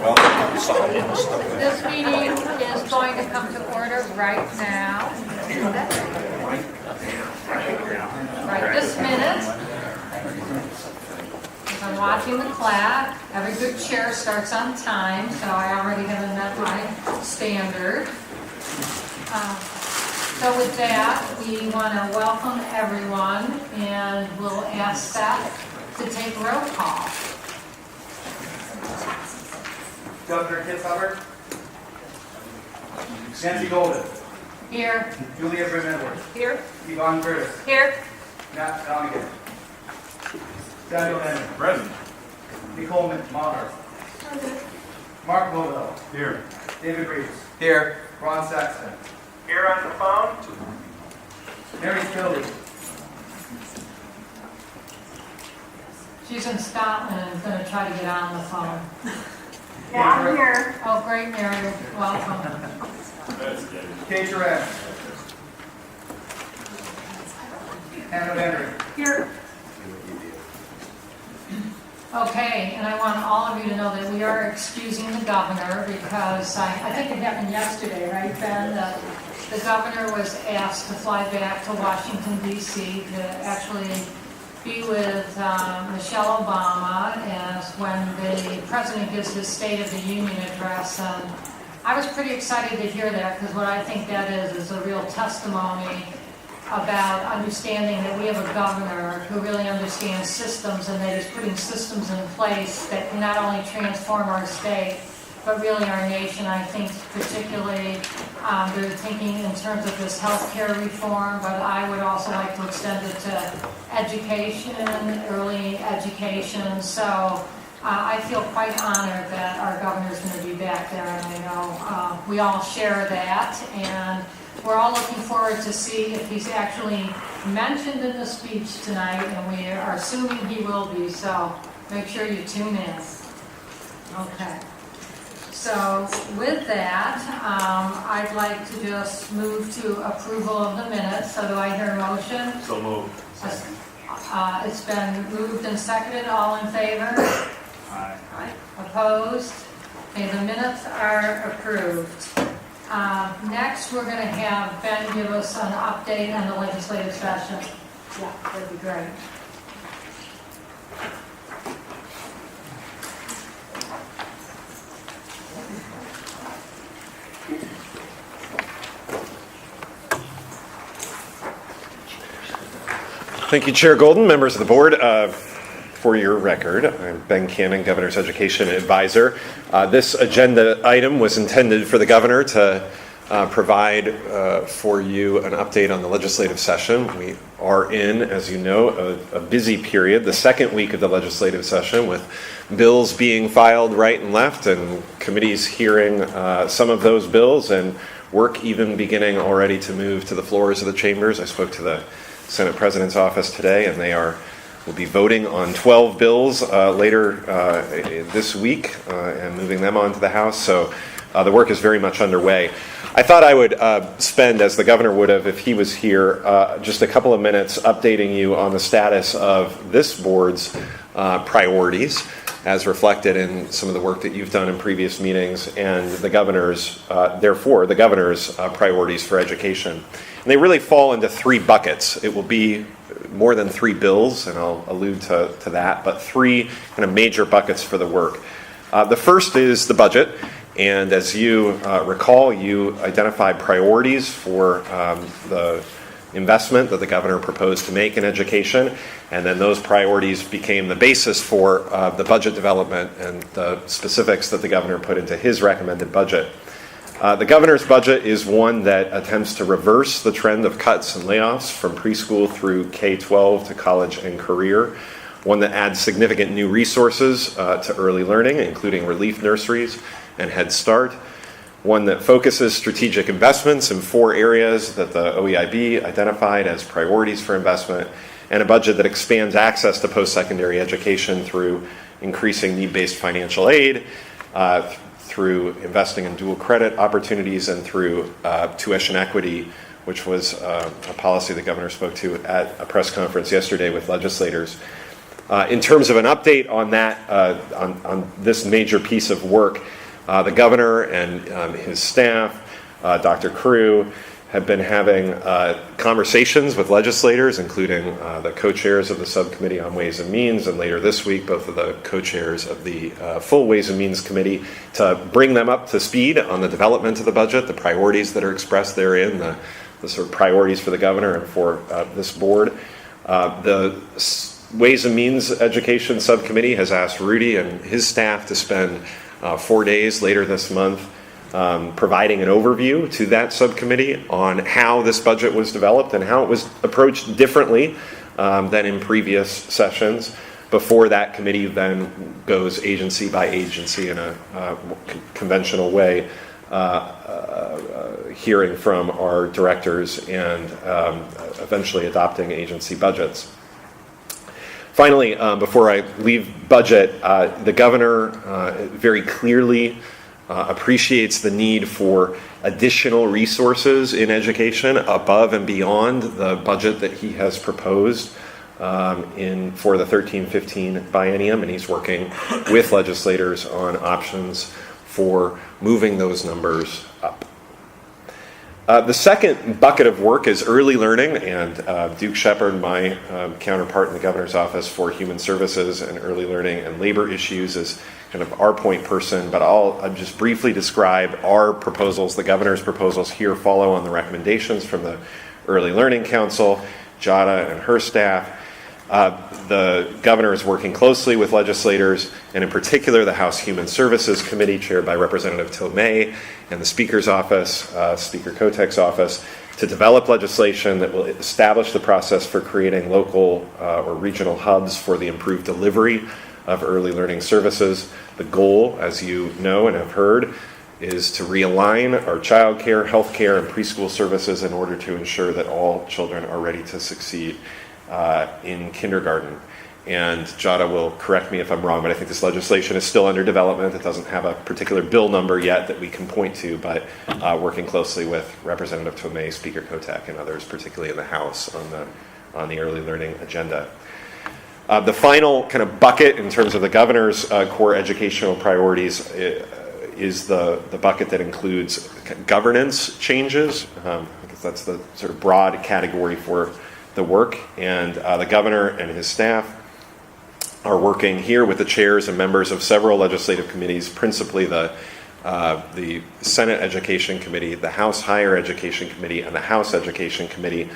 This meeting is going to come to order right now. Right this minute. As I'm watching the clock, every good chair starts on time, so I already haven't met my standard. So with that, we want to welcome everyone, and we'll ask Seth to take roll call. Governor Kit Hubbard. Nancy Golden. Here. Julia Brim Edwards. Here. Yvonne Curtis. Here. Matt Donegan. Samuel Henry. Present. Nicole Maher. Mark Lovell. Here. David Reeves. Here. Ron Saxton. Here on the phone. Mary Skilby. She's in Scotland and is going to try to get on the phone. Yeah, I'm here. Oh, great, Mary. Welcome. Kate Duran. Hannah Henry. Here. Okay, and I want all of you to know that we are excusing the governor because I think it happened yesterday, right, Ben? That the governor was asked to fly back to Washington, D.C. to actually be with Michelle Obama as when the president gives his State of the Union address. And I was pretty excited to hear that because what I think that is a real testimony about understanding that we have a governor who really understands systems and that he's putting systems in place that can not only transform our state, but really our nation. I think particularly they're thinking in terms of this healthcare reform, but I would also like to extend it to education, early education. So I feel quite honored that our governor's going to be back there, and I know we all share that. And we're all looking forward to see if he's actually mentioned in the speech tonight, and we are assuming he will be, so make sure you tune in. Okay. So with that, I'd like to just move to approval of the minutes. So do I hear a motion? So moved. It's been moved and seconded. All in favor? Aye. Opposed? Okay, the minutes are approved. Next, we're going to have Ben give us an update on the legislative session. Yeah, that'd be great. Thank you, Chair Golden, members of the board. For your record, I'm Ben Cannon, Governor's Education Advisor. This agenda item was intended for the Governor to provide for you an update on the legislative session. We are in, as you know, a busy period, the second week of the legislative session, with bills being filed right and left and committees hearing some of those bills and work even beginning already to move to the floors of the chambers. I spoke to the Senate President's office today, and will be voting on 12 bills later this week and moving them on to the House. So the work is very much underway. I thought I would spend, as the governor would have if he was here, just a couple of minutes updating you on the status of this board's priorities, as reflected in some of the work that you've done in previous meetings, and the governor's priorities for education. And they really fall into three buckets. It will be more than three bills, and I'll allude to that, but three kind of major buckets for the work. The first is the budget, and as you recall, you identified priorities for the investment that the governor proposed to make in education, and then those priorities became the basis for the budget development and the specifics that the governor put into his recommended budget. The governor's budget is one that attempts to reverse the trend of cuts and layoffs from preschool through K-12 to college and career, one that adds significant new resources to early learning, including relief nurseries and Head Start, one that focuses strategic investments in four areas that the OEIB identified as priorities for investment, and a budget that expands access to post-secondary education through increasing need-based financial aid, through investing in dual credit opportunities, and through tuition equity, which was a policy the governor spoke to at a press conference yesterday with legislators. In terms of an update on that, on this major piece of work, the governor and his staff, Dr. Crew, have been having conversations with legislators, including the co-chairs of the Subcommittee on Ways and Means, and later this week, both of the co-chairs of the full Ways and Means Committee, to bring them up to speed on the development of the budget, the priorities that are expressed therein, the sort of priorities for the governor and for this board. The Ways and Means Education Subcommittee has asked Rudy and his staff to spend 4 days later this month providing an overview to that subcommittee on how this budget was developed and how it was approached differently than in previous sessions, before that committee then goes agency by agency in a conventional way, hearing from our directors and eventually adopting agency budgets. Finally, before I leave budget, the governor very clearly appreciates the need for additional resources in education above and beyond the budget that he has proposed for the 13-15 biennium, and he's working with legislators on options for moving those numbers up. The second bucket of work is early learning, and Duke Shepard, my counterpart in the governor's office for human services and early learning and labor issues, is kind of our point person, but I'll just briefly describe our proposals. The governor's proposals here follow on the recommendations from the Early Learning Council, Jada and her staff. The governor is working closely with legislators, and in particular the House Human Services Committee, chaired by Representative Tomei, and the Speaker's office, Speaker Kotek's office, to develop legislation that will establish the process for creating local or regional hubs for the improved delivery of early learning services. The goal, as you know and have heard, is to realign our child care, health care, and preschool services in order to ensure that all children are ready to succeed in kindergarten. And Jada will correct me if I'm wrong, but I think this legislation is still under development. It doesn't have a particular bill number yet that we can point to, but working closely with Representative Tomei, Speaker Kotek, and others, particularly in the House, on the early learning agenda. The final kind of bucket in terms of the governor's core educational priorities is the bucket that includes governance changes. I guess that's the sort of broad category for the work. And the governor and his staff are working here with the chairs and members of several legislative committees, principally the Senate Education Committee, the House Higher Education Committee, and the House Education Committee,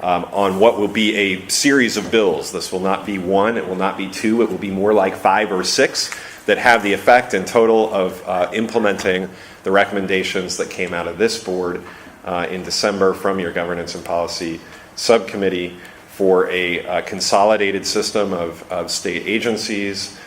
on what will be a series of bills. This will not be one, it will not be two, it will be more like 5 or 6 that have the effect in total of implementing the recommendations that came out of this board in December from your Governance and Policy Subcommittee for a consolidated system of state agencies,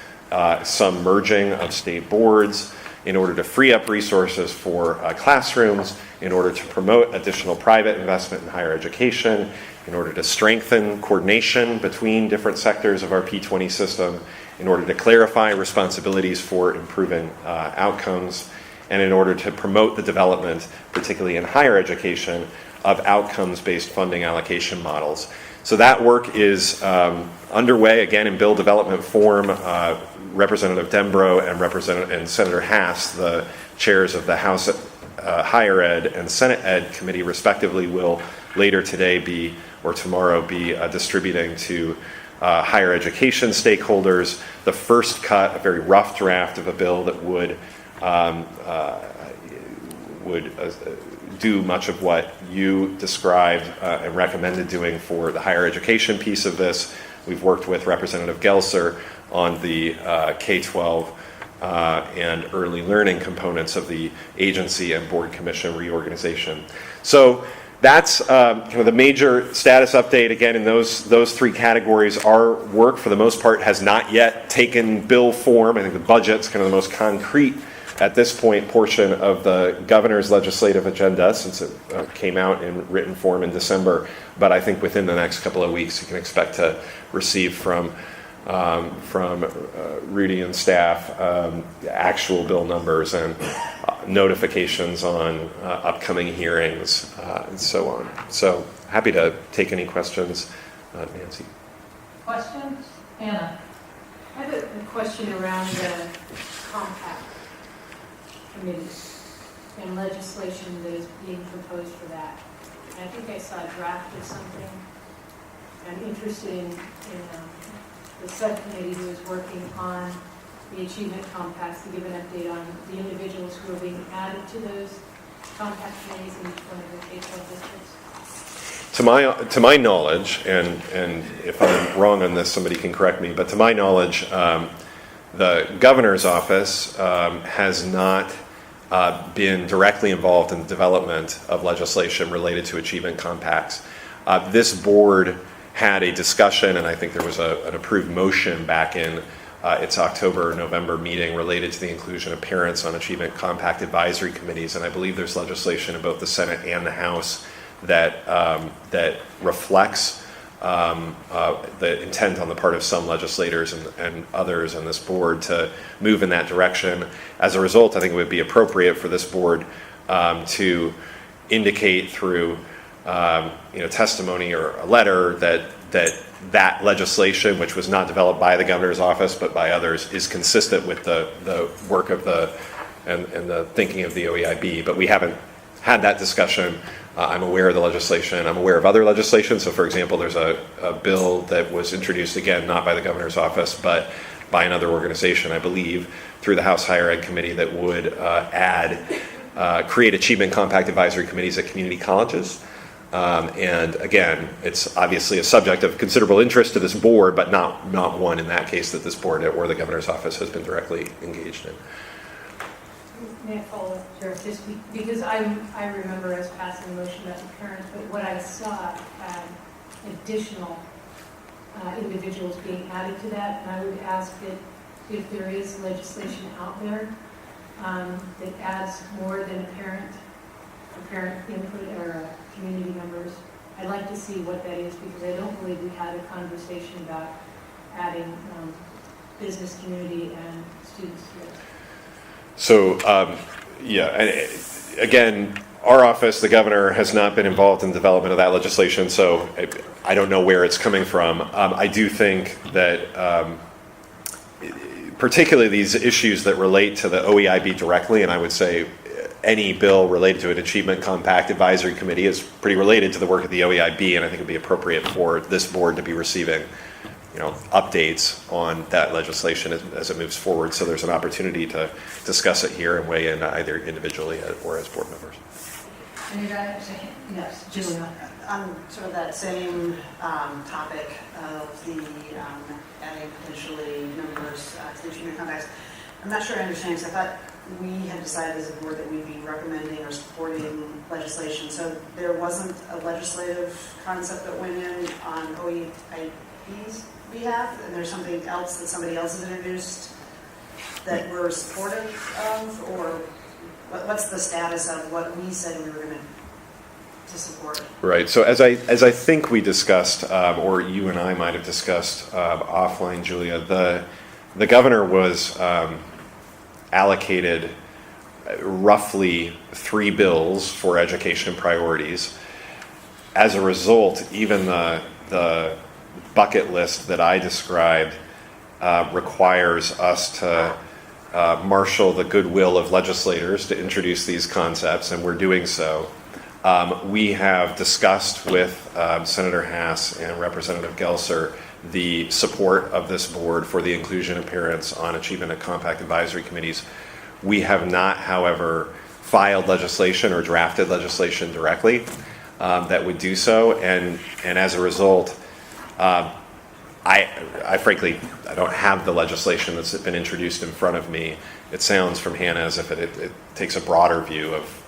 some merging of state boards, in order to free up resources for classrooms, in order to promote additional private investment in higher education, in order to strengthen coordination between different sectors of our P20 system, in order to clarify responsibilities for improving outcomes, and in order to promote the development, particularly in higher education, of outcomes-based funding allocation models. So that work is underway, again, in bill development form. Representative Dembro and Senator Haas, the chairs of the House Higher Ed and Senate Ed Committee, respectively, will later today or tomorrow be distributing to higher education stakeholders the first cut, a very rough draft of a bill that would do much of what you described and recommended doing for the higher education piece of this. We've worked with Representative Gelser on the K-12 and early learning components of the agency and board commission reorganization. So that's kind of the major status update. Again, in those 3 categories, our work, for the most part, has not yet taken bill form. I think the budget's kind of the most concrete at this point portion of the governor's legislative agenda, since it came out in written form in December. But I think within the next couple of weeks you can expect to receive from Rudy and staff actual bill numbers and notifications on upcoming hearings and so on. So happy to take any questions. Nancy. Questions? Anna? question around the compact committee and legislation that is being proposed for that. And I think I saw a draft of something. I'm interested in the subcommittee who is working on the achievement compacts to give an update on the individuals who are being added to those compact committees in each one of the K-12 districts. To my knowledge, and if I'm wrong on this, somebody can correct me, but to my knowledge, the governor's office has not been directly involved in the development of legislation related to achievement compacts. This board had a discussion, and I think there was an approved motion back in its October-November meeting related to the inclusion of parents on achievement compact advisory committees, and I believe there's legislation in both the Senate and the House that reflects the intent on the part of some legislators and others on this board to move in that direction. As a result, I think it would be appropriate for this board to indicate through testimony or a letter that legislation, which was not developed by the governor's office but by others, is consistent with the work of and the thinking of the OEIB. But we haven't had that discussion. I'm aware of the legislation. I'm aware of other legislation. So, for example, there's a bill that was introduced, again, not by the governor's office, but by another organization, I believe, through the House Higher Ed Committee that would create achievement compact advisory committees at community colleges. And again, it's obviously a subject of considerable interest to this board, but not one in that case that this board or the governor's office has been directly engaged in. May I follow up, Chair? Just because I remember us passing a motion about the parents, but what I saw had additional individuals being added to that, and I would ask that if there is legislation out there that adds more than a parent input or community members, I'd like to see what that is, because I don't believe we had a conversation about adding business community and students to it. So, and again, our office, the governor, has not been involved in the development of that legislation, so I don't know where it's coming from. I do think that particularly these issues that relate to the OEIB directly, and I would say any bill related to an Achievement Compact Advisory Committee is pretty related to the work of the OEIB, and I think it would be appropriate for this board to be receiving updates on that legislation as it moves forward, so there's an opportunity to discuss it here and weigh in either individually or as board members. Yes, Julia. On sort of that same topic of the adding potentially members to the achievement compacts, I'm not sure I understand, because I thought we had decided as a board that we'd be recommending or supporting legislation, so there wasn't a legislative concept that went in on OEIB's behalf, and there's something else that somebody else has introduced that we're supportive of, or what's the status of what we said we were going to support? Right. So as I think we discussed, or you and I might have discussed offline, Julia, the governor was allocated roughly 3 bills for education priorities. As a result, even the bucket list that I described requires us to marshal the goodwill of legislators to introduce these concepts, and we're doing so. We have discussed with Senator Hass and Representative Gelser the support of this board for the inclusion of parents on achievement and compact advisory committees. We have not, however, filed legislation or drafted legislation directly that would do so, and as a result, I frankly, I don't have the legislation that's been introduced in front of me. It sounds from Hannah as if it takes a broader view of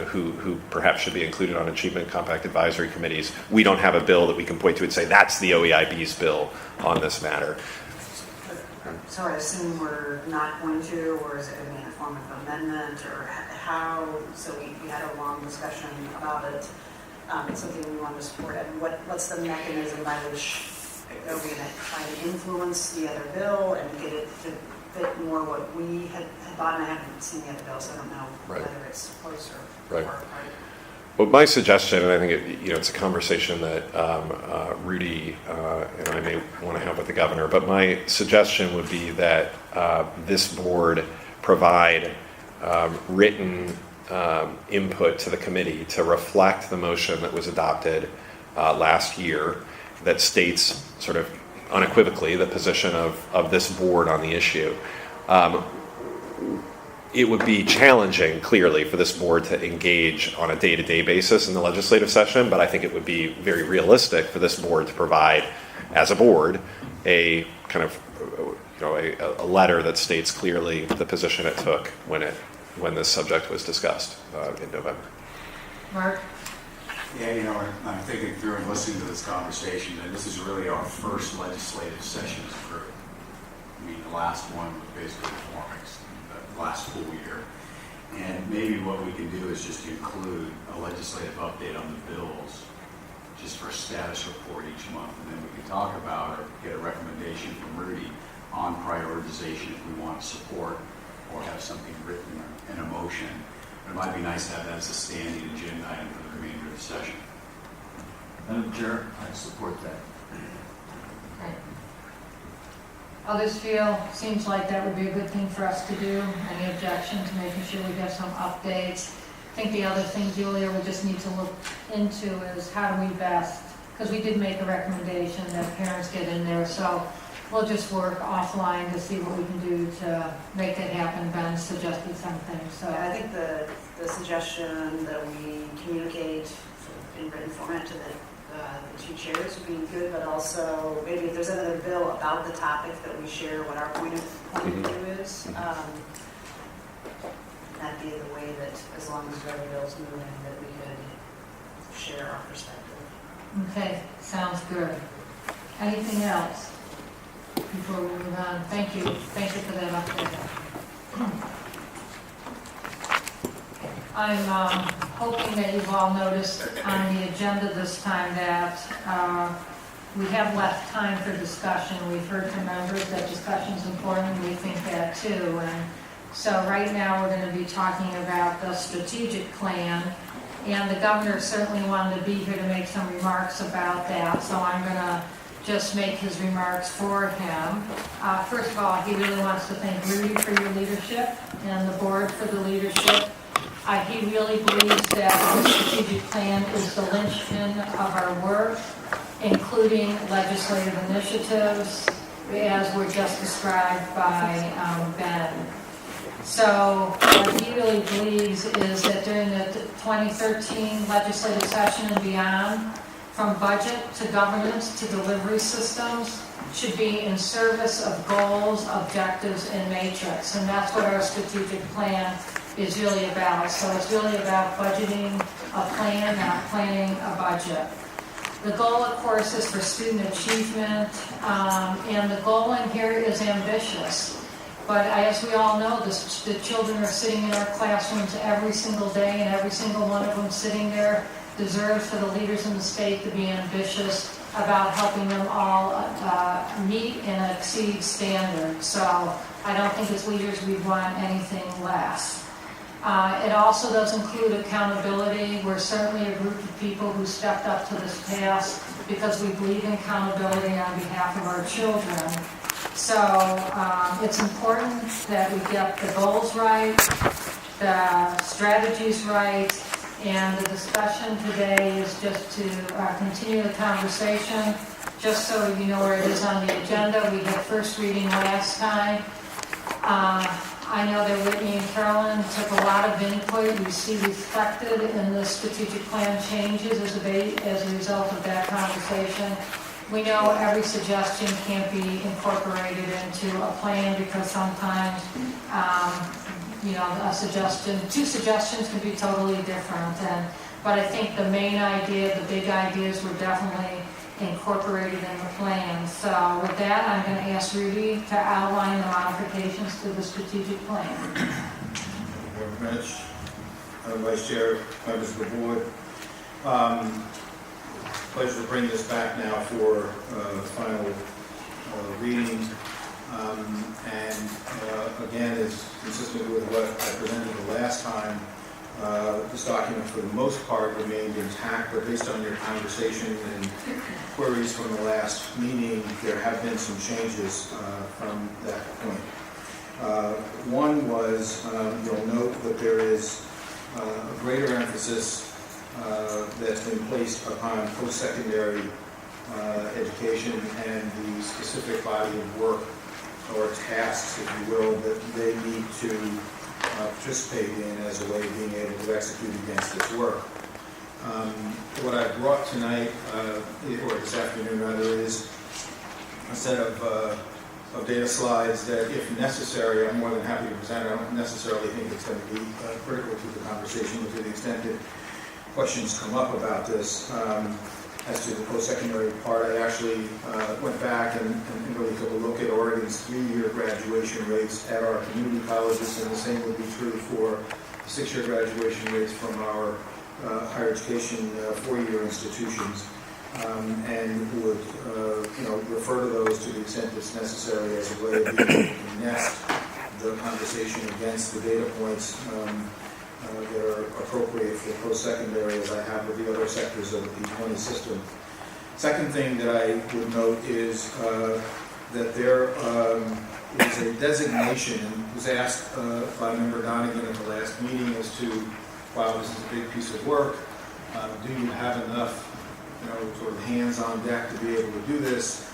who perhaps should be included on achievement compact advisory committees. We don't have a bill that we can point to and say that's the OEIB's bill on this matter. So I assume we're not going to, or is it going to be in the form of amendment, or how? So we had a long discussion about it. It's something we want to support, and what's the mechanism by which are we going to try to influence the other bill and get it to fit more what we had thought? And I haven't seen the other bill, so I don't know whether it's close or far apart. Well, my suggestion, and I think it's a conversation that Rudy and I may want to have with the governor, but my suggestion would be that this board provide written input to the committee to reflect the motion that was adopted last year that states sort of unequivocally the position of this board on the issue. It would be challenging, clearly, for this board to engage on a day-to-day basis in the legislative session, but I think it would be very realistic for this board to provide, as a board, a kind of, a letter that states clearly the position it took when this subject was discussed in November. Mark? Yeah, I'm thinking through and listening to this conversation, and this is really our first legislative session as a group. I mean, the last one was basically forming the last full year. And maybe what we can do is just include a legislative update on the bills, just for a status report each month, and then we can talk about or get a recommendation from Rudy on prioritization if we want to support or have something written in a motion. It might be nice to have that as a standing agenda item for the remainder of the session. Madam Chair, I support that. Okay. Others seems like that would be a good thing for us to do. Any objections, making sure we get some updates? I think the other thing, Julia, we just need to look into is how do we best, because we did make a recommendation that parents get in there, so we'll just work offline to see what we can do to make it happen. Ben suggested something, so. Yeah, I think the suggestion that we communicate sort of in written format to the two chairs would be good, but also maybe if there's another bill about the topic that we share what our point of view is, that'd be the way that, as long as the other bill's moving, that we could share our perspective. Okay, sounds good. Anything else before we move on? Thank you for that update. I'm hoping that you've all noticed on the agenda this time that we have left time for discussion. We've heard from members that discussion is important, and we think that too. And so right now we're going to be talking about the strategic plan, and the governor certainly wanted to be here to make some remarks about that, so I'm going to just make his remarks for him. First of all, he really wants to thank Rudy for your leadership and the board for the leadership. He really believes that the strategic plan is the linchpin of our work, including legislative initiatives, as were just described by Ben. So what he really believes is that during the 2013 legislative session and beyond, from budget to governance to delivery systems, should be in service of goals, objectives, and matrix. And that's what our strategic plan is really about. So it's really about budgeting a plan, not planning a budget. The goal, of course, is for student achievement, and the goal in here is ambitious. But as we all know, the children are sitting in our classrooms every single day, and every single one of them sitting there deserves for the leaders in the state to be ambitious about helping them all meet and exceed standards. So I don't think as leaders we want anything less. It also does include accountability. We're certainly a group of people who stepped up to this task because we believe in accountability on behalf of our children. So it's important that we get the goals right, the strategies right, and the discussion today is just to continue the conversation. Just so you know where it is on the agenda, we had first reading last time. I know that Whitney and Carolyn took a lot of input. You see reflected in the strategic plan changes as a result of that conversation. We know every suggestion can't be incorporated into a plan because sometimes, two suggestions can be totally different. But I think the main idea, the big ideas were definitely incorporated in the plan. So with that, I'm going to ask Rudy to outline the modifications to the strategic plan. Thank you very much. Vice Chair, members of the board. Pleasure to bring this back now for final reading. Again, it's consistent with what I presented the last time. This document, for the most part, remained intact, but based on your conversation and queries from the last meeting, there have been some changes from that point. One was, you'll note that there is a greater emphasis that's been placed upon post-secondary education and the specific body of work or tasks, if you will, that they need to participate in as a way of being able to execute against this work. What I brought tonight, or this afternoon rather, is a set of data slides that, if necessary, I'm more than happy to present. I don't necessarily think it's going to be critical to the conversation, but to the extent that questions come up about this, as to the post-secondary part, I actually went back and really took a look at Oregon's 3-year graduation rates at our community colleges, and the same would be true for 6-year graduation rates from our higher education 4-year institutions, and would refer to those to the extent it's necessary as a way of being able to nest the conversation against the data points that are appropriate for post-secondary, as I have with the other sectors of the P20 system. Second thing that I would note is that there is a designation, and was asked by Member Donegan at the last meeting as to, wow, this is a big piece of work. Do you have enough, sort of hands on deck to be able to do this?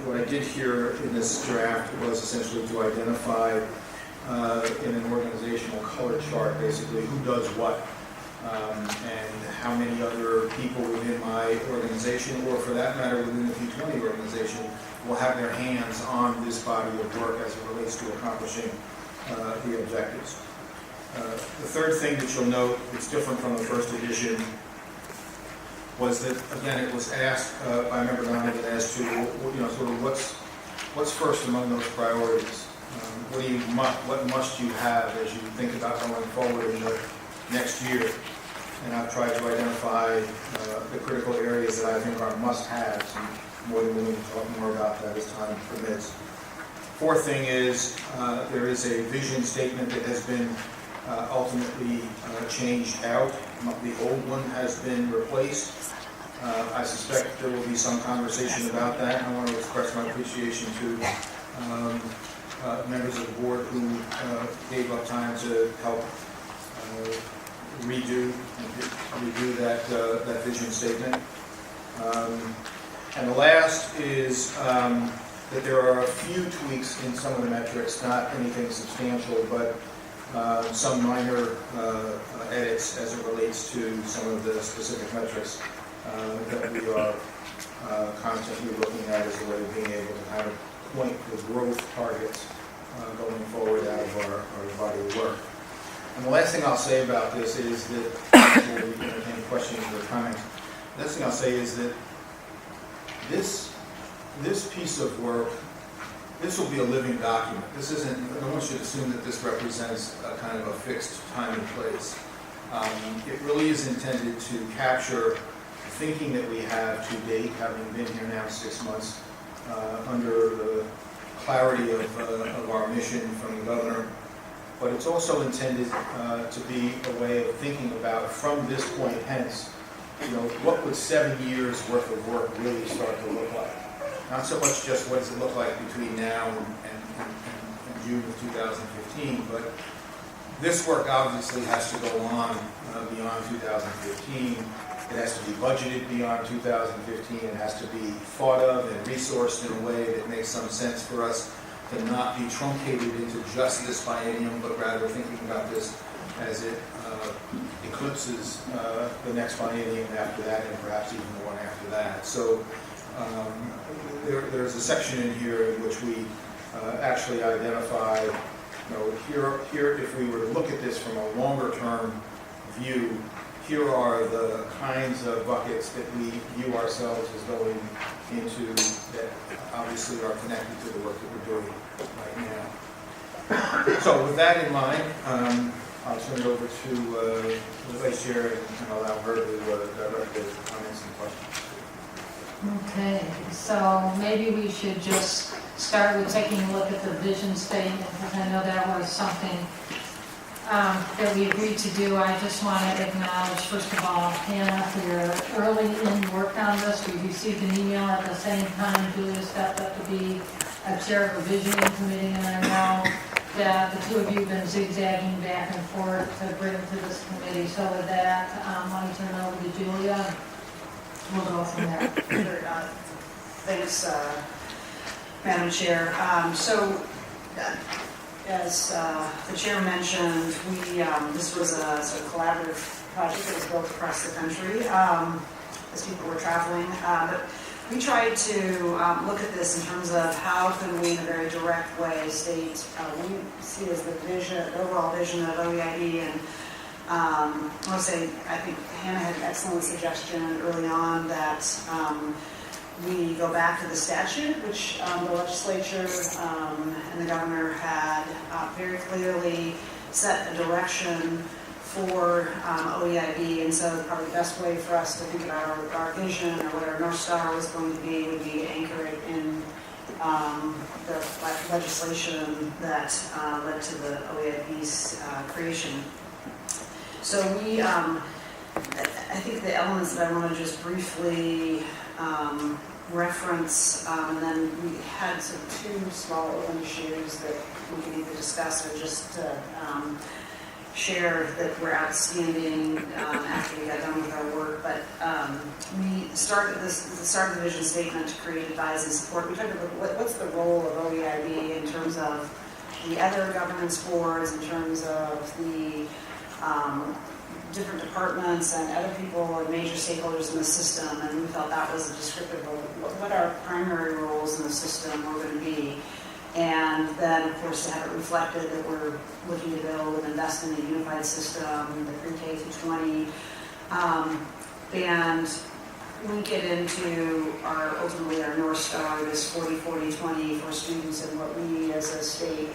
What I did here in this draft was essentially to identify in an organizational color chart, basically, who does what, and how many other people within my organization, or for that matter within the P20 organization, will have their hands on this body of work as it relates to accomplishing the objectives. The third thing that you'll note that's different from the first edition was that, again, it was asked by Member Donegan as to, sort of what's first among those priorities. What must you have as you think about going forward in the next year? And I've tried to identify the critical areas that I think are must-haves, and more than willing to talk more about that as time permits. Fourth thing is there is a vision statement that has been ultimately changed out. The old one has been replaced. I suspect there will be some conversation about that. I want to express my appreciation to members of the board who gave up time to help redo that vision statement. And the last is that there are a few tweaks in some of the metrics, not anything substantial, but some minor edits as it relates to some of the specific metrics that we are constantly looking at as a way of being able to kind of point the growth targets going forward out of our body of work. And the last thing I'll say about this is that, before we entertain questions or comments, the last thing I'll say is that this piece of work, this will be a living document. This isn't, no one should assume that this represents a kind of a fixed time and place. It really is intended to capture the thinking that we have to date, having been here now 6 months, under the clarity of our mission from the governor. But it's also intended to be a way of thinking about, from this point hence, what would 7 years worth of work really start to look like? Not so much just what does it look like between now and June of 2015, but this work obviously has to go on beyond 2015. It has to be budgeted beyond 2015. It has to be thought of and resourced in a way that makes some sense for us, to not be truncated into just this biennium, but rather thinking about this as it eclipses the next biennium after that, and perhaps even the one after that. So there's a section in here in which we actually identify, here, if we were to look at this from a longer term view, here are the kinds of buckets that we view ourselves as going into that obviously are connected to the work that we're doing right now. So with that in mind, I'll turn it over to the Vice Chair and allow her to direct the comments and questions. Okay, so maybe we should just start with taking a look at the vision statement, because I know that was something that we agreed to do, I just want to acknowledge, first of all, Hannah, for your early in work on this. We received an email at the same time Julia stepped up to be a chair of a visioning committee, and I know that the two of you have been zigzagging back and forth to bring it to this committee. So with that, let me turn it over to Julia. We'll go from there. Sure, thanks, Madam Chair. As the chair mentioned, this was a sort of collaborative project that was built across the country as people were traveling. But we tried to look at this in terms of how can we, in a very direct way, state what we see as the vision, the overall vision of OEIB. And I want to say, I think Hannah had an excellent suggestion early on that we go back to the statute, which the legislature and the governor had very clearly set a direction for OEIB, and so probably the best way for us to think about our vision or what our North Star was going to be would be to anchor it in the legislation that led to the OEIB's creation. So we, I think the elements that I want to just briefly reference, and then we had sort of two small open issues that we can either discuss or just share that were outstanding after we got done with our work. But we started the start of the vision statement to create, advise, and support. We tried to look what's the role of OEIB in terms of the other governance boards, in terms of the different departments and other people and major stakeholders in the system, and we felt that was a descriptive of what our primary roles in the system were going to be. And then, of course, to have it reflected that we're looking to build and invest in a unified system, the pre-K through 20, and link it into ultimately our North Star, this 40-40-20 for students and what we as a state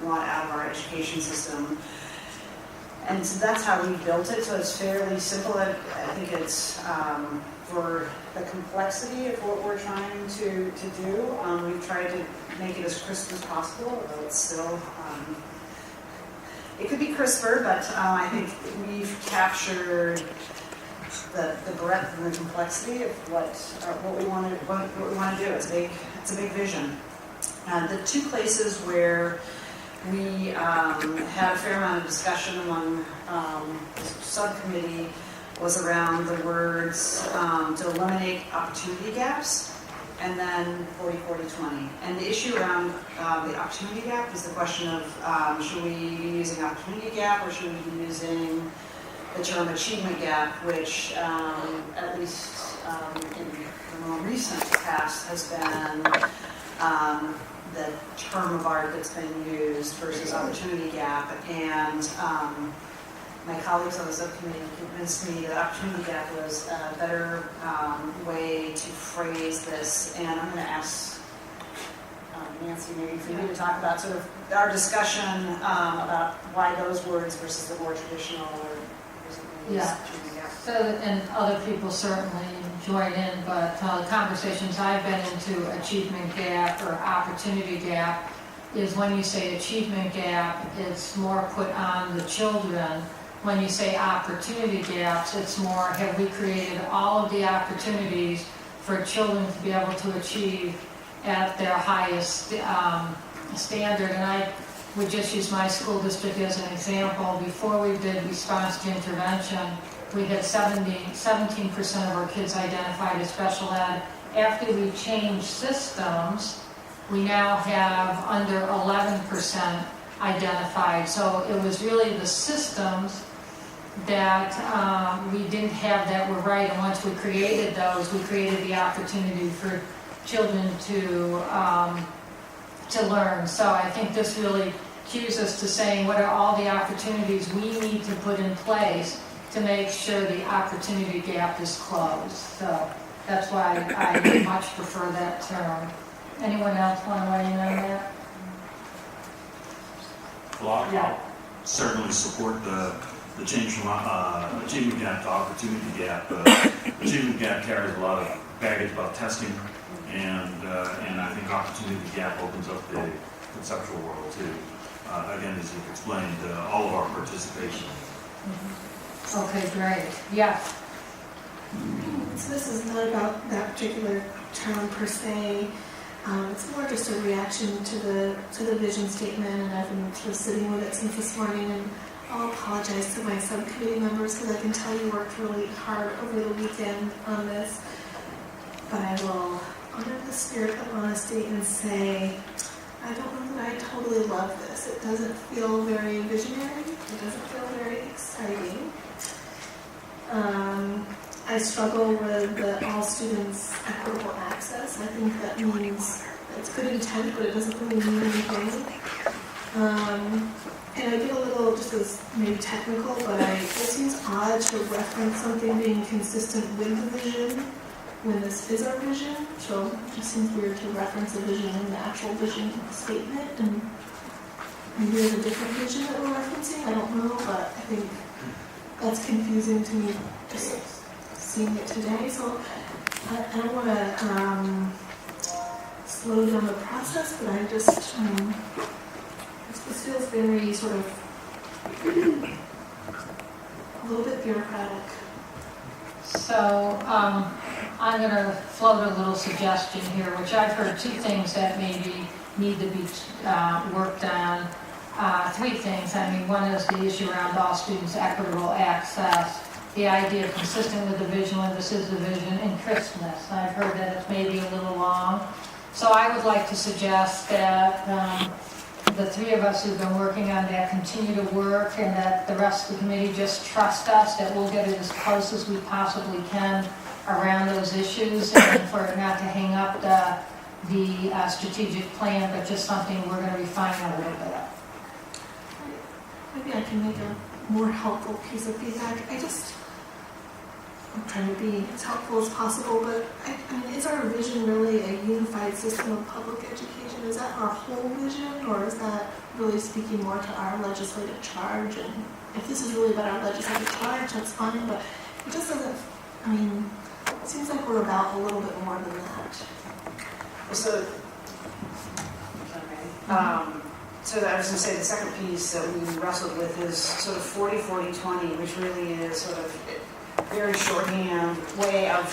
want out of our education system. And so that's how we built it, so it's fairly simple. I think it's for the complexity of what we're trying to do. We've tried to make it as crisp as possible, although it's still, it could be crisper, but I think we've captured the breadth and the complexity of what we want to do. It's a big vision. The two places where we had a fair amount of discussion among the subcommittee was around the words to eliminate opportunity gaps and then 40-40-20. And the issue around the opportunity gap is the question of should we be using opportunity gap or should we be using the term achievement gap, which at least in the more recent past has been the term of art that's been used versus opportunity gap. And my colleagues on the subcommittee convinced me that opportunity gap was a better way to phrase this. And I'm going to ask Nancy maybe for you to talk about sort of our discussion about why those words versus the more traditional or achievement gap. So, and other people certainly join in, but the conversations I've been into achievement gap or opportunity gap is when you say achievement gap, it's more put on the children. When you say opportunity gaps, it's more, have we created all of the opportunities for children to be able to achieve at their highest standard? And I would just use my school district as an example. Before we did response to intervention, we had 17% of our kids identified as special ed. After we changed systems, we now have under 11% identified. So it was really the systems that we didn't have that were right. And once we created those, we created the opportunity for children to learn. So I think this really cues us to saying what are all the opportunities we need to put in place to make sure the opportunity gap is closed. So that's why I much prefer that term. Anyone else want to weigh in on that? Well, I'll certainly support the change from achievement gap to opportunity gap. Achievement gap carries a lot of baggage about testing, and I think opportunity gap opens up the conceptual world too. again, as you've explained, all of our participation. Okay, great. Yes. So this is not about that particular term per se. It's more just a reaction to the vision statement, and I've been sort of sitting with it since this morning. And I'll apologize to my subcommittee members because I can tell you worked really hard over the weekend on this. But I will honor the spirit of honesty and say, I don't know that I totally love this. It doesn't feel very visionary. It doesn't feel very exciting. I struggle with the all students equitable access. I think that means it's good intent, but it doesn't really mean anything. And I get a little, just as maybe technical, but it seems odd to reference something being consistent with the vision when this is our vision. So it just seems weird to reference a vision in the actual vision statement. And maybe there's a different vision that we're referencing. I don't know, but I think that's confusing to me just seeing it today. So I don't want to slow down the process, but I just, this feels very sort of a little bit bureaucratic. So I'm going to float a little suggestion here, which I've heard two things that maybe need to be worked on. Three things. I mean, one is the issue around all students' equitable access, the idea consistent with the vision when this is the vision, and crispness. I've heard that it's maybe a little long. So I would like to suggest that the three of us who've been working on that continue to work, and that the rest of the committee just trust us that we'll get it as close as we possibly can around those issues, and for it not to hang up the strategic plan, but just something we're going to refine a little bit. Maybe I can make a more helpful piece of feedback. I'm trying to be as helpful as possible, but I mean, is our vision really a unified system of public education? Is that our whole vision, or is that really speaking more to our legislative charge? And if this is really about our legislative charge, that's fine, but it just doesn't, I mean, it seems like we're about a little bit more than that. So I was going to say the second piece that we wrestled with is sort of 40-40-20, which really is sort of a very shorthand way of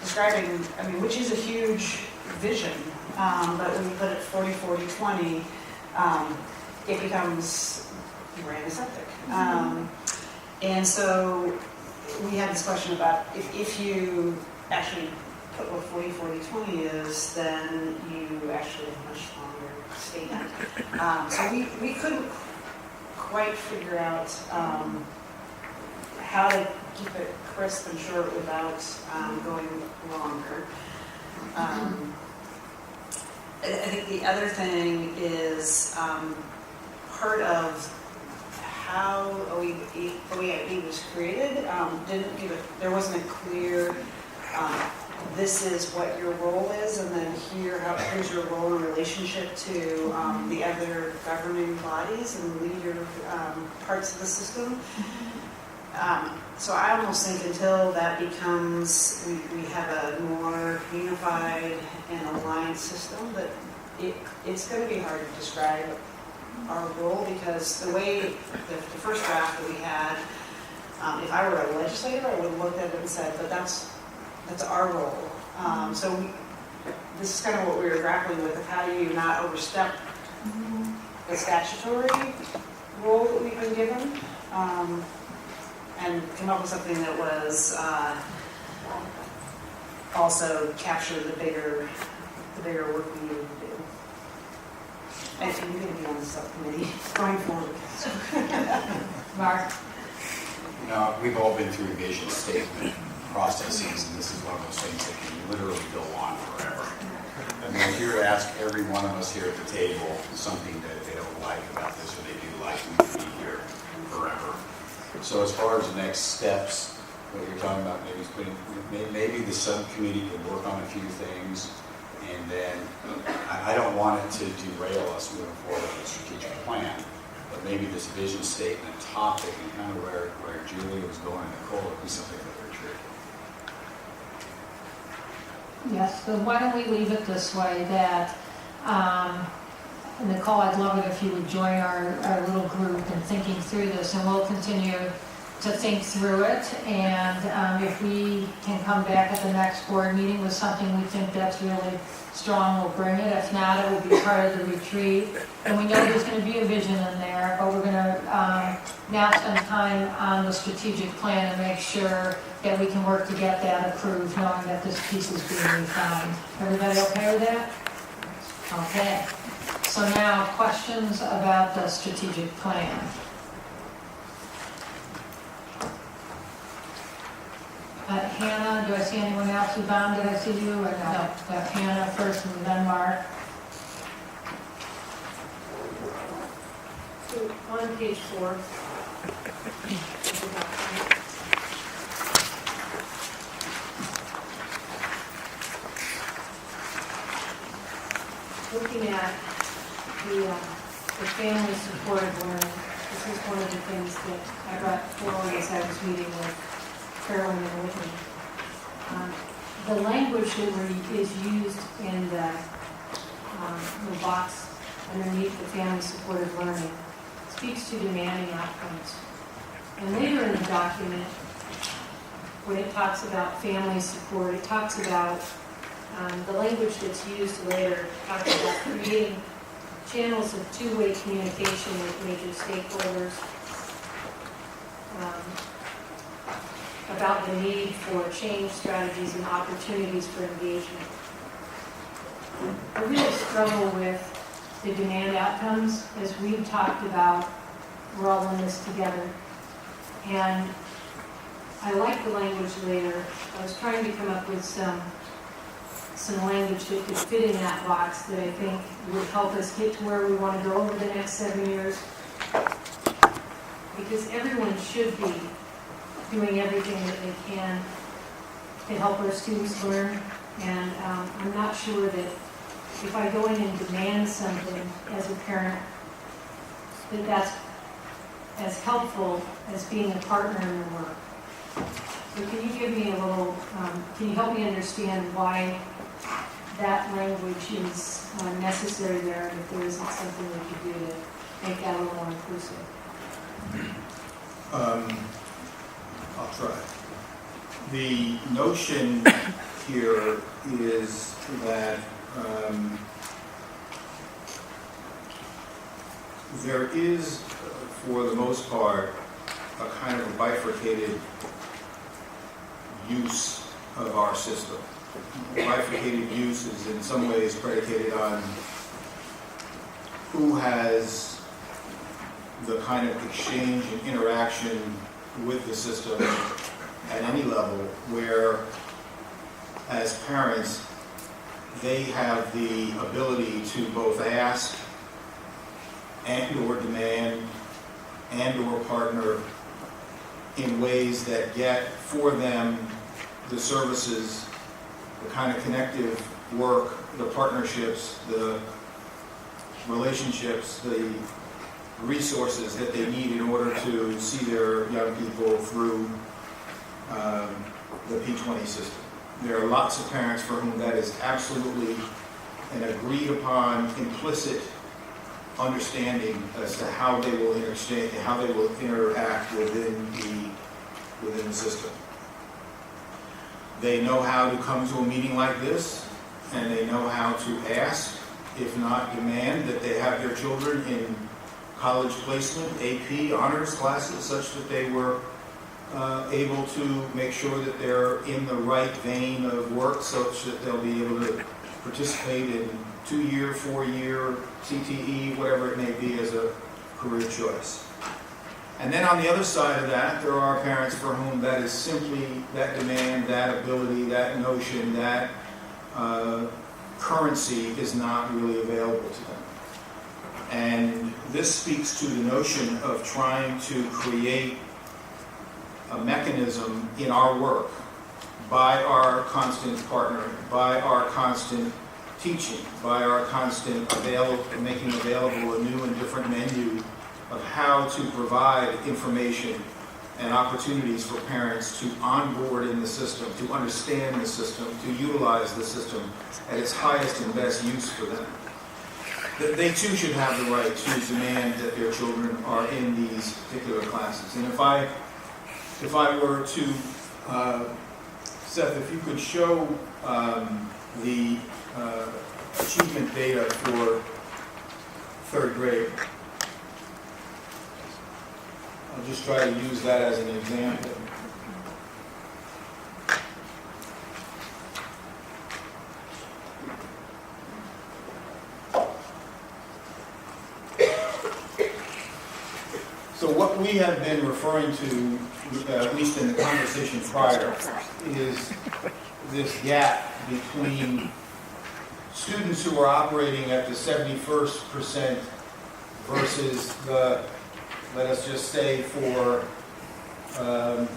describing, I mean, which is a huge vision, but when you put it 40-40-20, it becomes antiseptic. And so we had this question about if you actually put what 40-40-20 is, then you actually have much longer statement. So we couldn't quite figure out how to keep it crisp and short without going longer. I think the other thing is part of how OEIB was created didn't give it, there wasn't a clear this is what your role is, and then here's your role in relationship to the other governing bodies and leader parts of the system. So I almost think until that becomes, we have a more unified and aligned system, that it's going to be hard to describe our role, because the way, the first draft that we had, if I were a legislator, I would have looked at it and said, but that's our role. So this is kind of what we were grappling with, of how do you not overstep the statutory role that we've been given, and come up with something that was also capture the bigger work we need to do. I think we're going to be on the subcommittee going forward. Mark? You know, we've all been through vision statement processes, and this is one of those things that can literally go on forever. I mean, if you were to ask every one of us here at the table something that they don't like about this or they do like, we could be here forever. So as far as next steps, what you're talking about, maybe the subcommittee could work on a few things, and then I don't want it to derail us moving forward with the strategic plan, but maybe this vision statement topic and kind of where Julie was going and Nicole would be something that we're tricky. Yes, so why don't we leave it this way, that Nicole, I'd love it if you would join our little group in thinking through this, and we'll continue to think through it. And if we can come back at the next board meeting with something we think that's really strong, we'll bring it. If not, it will be part of the retreat. And we know there's going to be a vision in there, but we're going to now spend time on the strategic plan and make sure that we can work to get that approved, knowing that this piece is being refined. Everybody okay with that? Okay. So now, questions about the strategic plan. Hannah, do I see anyone else? Yvonne, did I see you? Or no? Hannah first and then Mark. So on page 4. Looking at the family supported learning, this is one of the things that I brought forward as I was meeting with Carolyn and Whitney. The language that is used in the box underneath the family supported learning speaks to demanding outcomes. And later in the document, when it talks about family support, it talks about the language that's used later talks about creating channels of two-way communication with major stakeholders, about the need for change strategies and opportunities for engagement. I really struggle with the demand outcomes, as we've talked about. We're all in this together. And I like the language later. I was trying to come up with some language that could fit in that box that I think would help us get to where we want to go over the next 7 years. Because everyone should be doing everything that they can to help our students learn. And I'm not sure that if I go in and demand something as a parent, that that's as helpful as being a partner in the work. So can you give me a little, can you help me understand why that language is necessary there, and if there isn't something we could do to make that a little more inclusive? I'll try. The notion here is that there is, for the most part, a kind of a bifurcated use of our system. Bifurcated use is in some ways predicated on who has the kind of exchange and interaction with the system at any level, where as parents they have the ability to both ask and or demand and or partner in ways that get for them the services, the kind of connective work, the partnerships, the relationships, the resources that they need in order to see their young people through the P20 system. There are lots of parents for whom that is absolutely an agreed upon implicit understanding as to how they will interchange, how they will interact within the system. They know how to come to a meeting like this, and they know how to ask, if not demand, that they have their children in college placement, AP, honors classes, such that they were able to make sure that they're in the right vein of work, such that they'll be able to participate in 2-year, 4-year, CTE, whatever it may be as a career choice. And then on the other side of that, there are parents for whom that is simply that demand, that ability, that notion, that currency is not really available to them. And this speaks to the notion of trying to create a mechanism in our work by our constant partnering, by our constant teaching, by our constant making available a new and different menu of how to provide information and opportunities for parents to onboard in the system, to understand the system, to utilize the system at its highest and best use for them. they too should have the right to demand that their children are in these particular classes. And if I were to, Seth, if you could show the achievement data for third grade. I'll just try to use that as an example. So what we have been referring to, at least in the conversation prior, is this gap between students who are operating at the 71st percent versus the, let us just say for, can't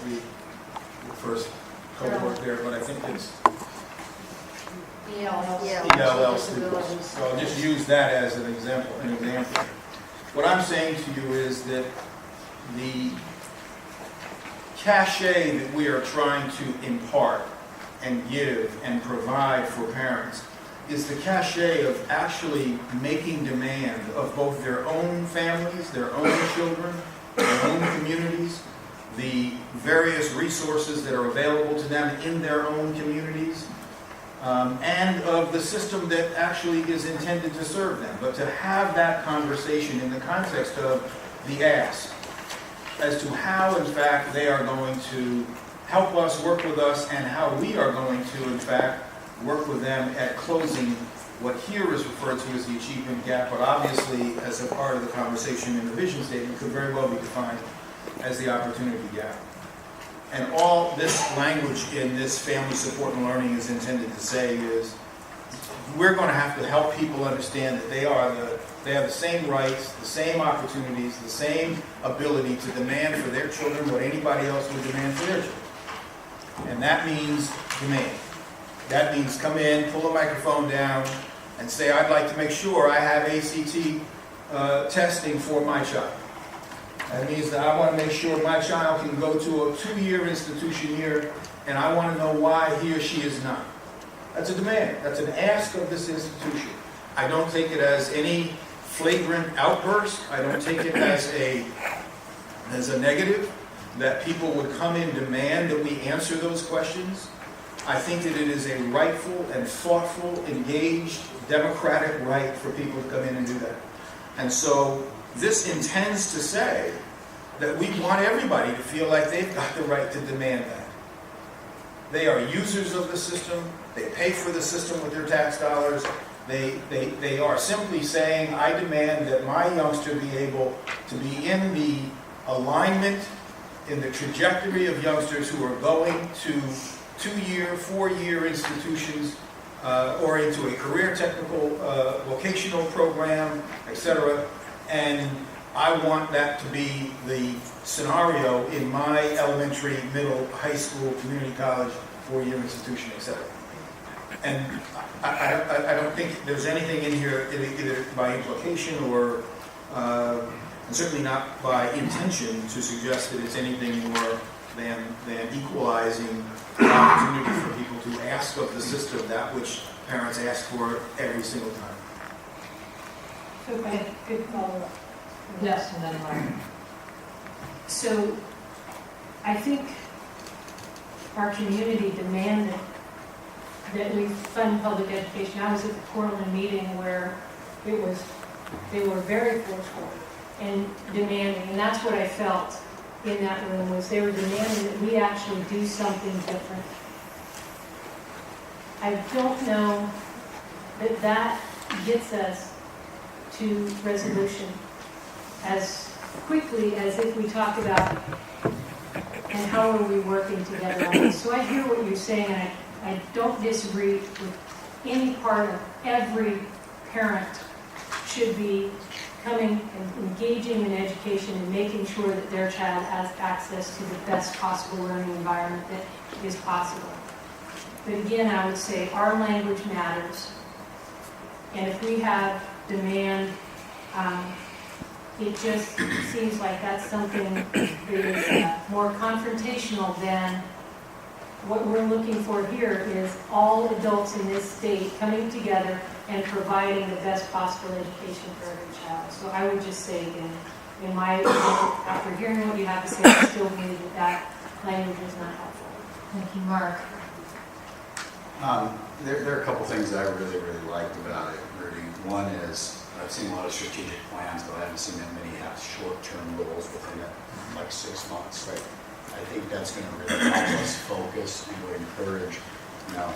read the first cohort there, but I think it's ELL students. So I'll just use that as an example. What I'm saying to you is that the cachet that we are trying to impart and give and provide for parents is the cachet of actually making demand of both their own families, their own children, their own communities, the various resources that are available to them in their own communities, and of the system that actually is intended to serve them. But to have that conversation in the context of the ask as to how, in fact, they are going to help us, work with us, and how we are going to, in fact, work with them at closing what here is referred to as the achievement gap, but obviously, as a part of the conversation in the vision statement, could very well be defined as the opportunity gap. And all this language in this family support and learning is intended to say is, we're going to have to help people understand that they have the same rights, the same opportunities, the same ability to demand for their children what anybody else would demand for their children. And that means demand. That means come in, pull a microphone down, and say, I'd like to make sure I have ACT testing for my child. That means that I want to make sure my child can go to a 2-year institution here, and I want to know why he or she is not. That's a demand. That's an ask of this institution. I don't take it as any flagrant outburst. I don't take it as a negative, that people would come and demand that we answer those questions. I think that it is a rightful and thoughtful, engaged, democratic right for people to come in and do that. And so this intends to say that we want everybody to feel like they've got the right to demand that. They are users of the system. They pay for the system with their tax dollars. They are simply saying, I demand that my youngster be able to be in the alignment, in the trajectory of youngsters who are going to 2-year, 4-year institutions, or into a career technical vocational program, etc. And I want that to be the scenario in my elementary, middle, high school, community college, 4-year institution, etc. And I don't think there's anything in here, either by implication or and certainly not by intention, to suggest that it's anything more than equalizing the opportunity for people to ask of the system that which parents ask for every single time. Okay, good follow-up. Yes, and then Mark. So, I think our community demanded that we fund public education. I was at the Portland meeting where they were very forceful and demanding, and that's what I felt in that room, was they were demanding that we actually do something different. I don't know that that gets us to resolution as quickly as if we talk about and how are we working together on this. So I hear what you're saying, and I don't disagree with any part of every parent should be coming and engaging in education and making sure that their child has access to the best possible learning environment that is possible. But again, I would say our language matters. And if we have demand, it just seems like that's something that is more confrontational than what we're looking for here is all adults in this state coming together and providing the best possible education for every child. So I would just say again, in my opinion, after hearing what you have to say, I still believe that language is not helpful. Thank you, Mark. There are a couple things I really liked about it, Rudy. One is, I've seen a lot of strategic plans, but I haven't seen that many have short-term goals within it, like 6 months. Right? I think that's going to really help us focus and would encourage, not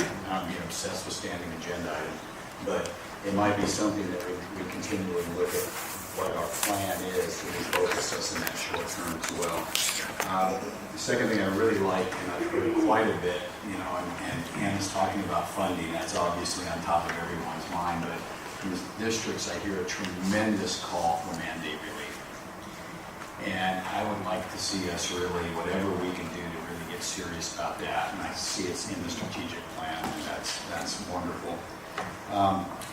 being obsessed with standing agenda items, but it might be something that we continually look at what our plan is to refocus us in that short term as well. The second thing I really like, and I've heard quite a bit, and Ann is talking about funding. That's obviously on top of everyone's mind, but in the districts, I hear a tremendous call for mandate relief. And I would like to see us really, whatever we can do to really get serious about that. And I see it's in the strategic plan, and that's wonderful.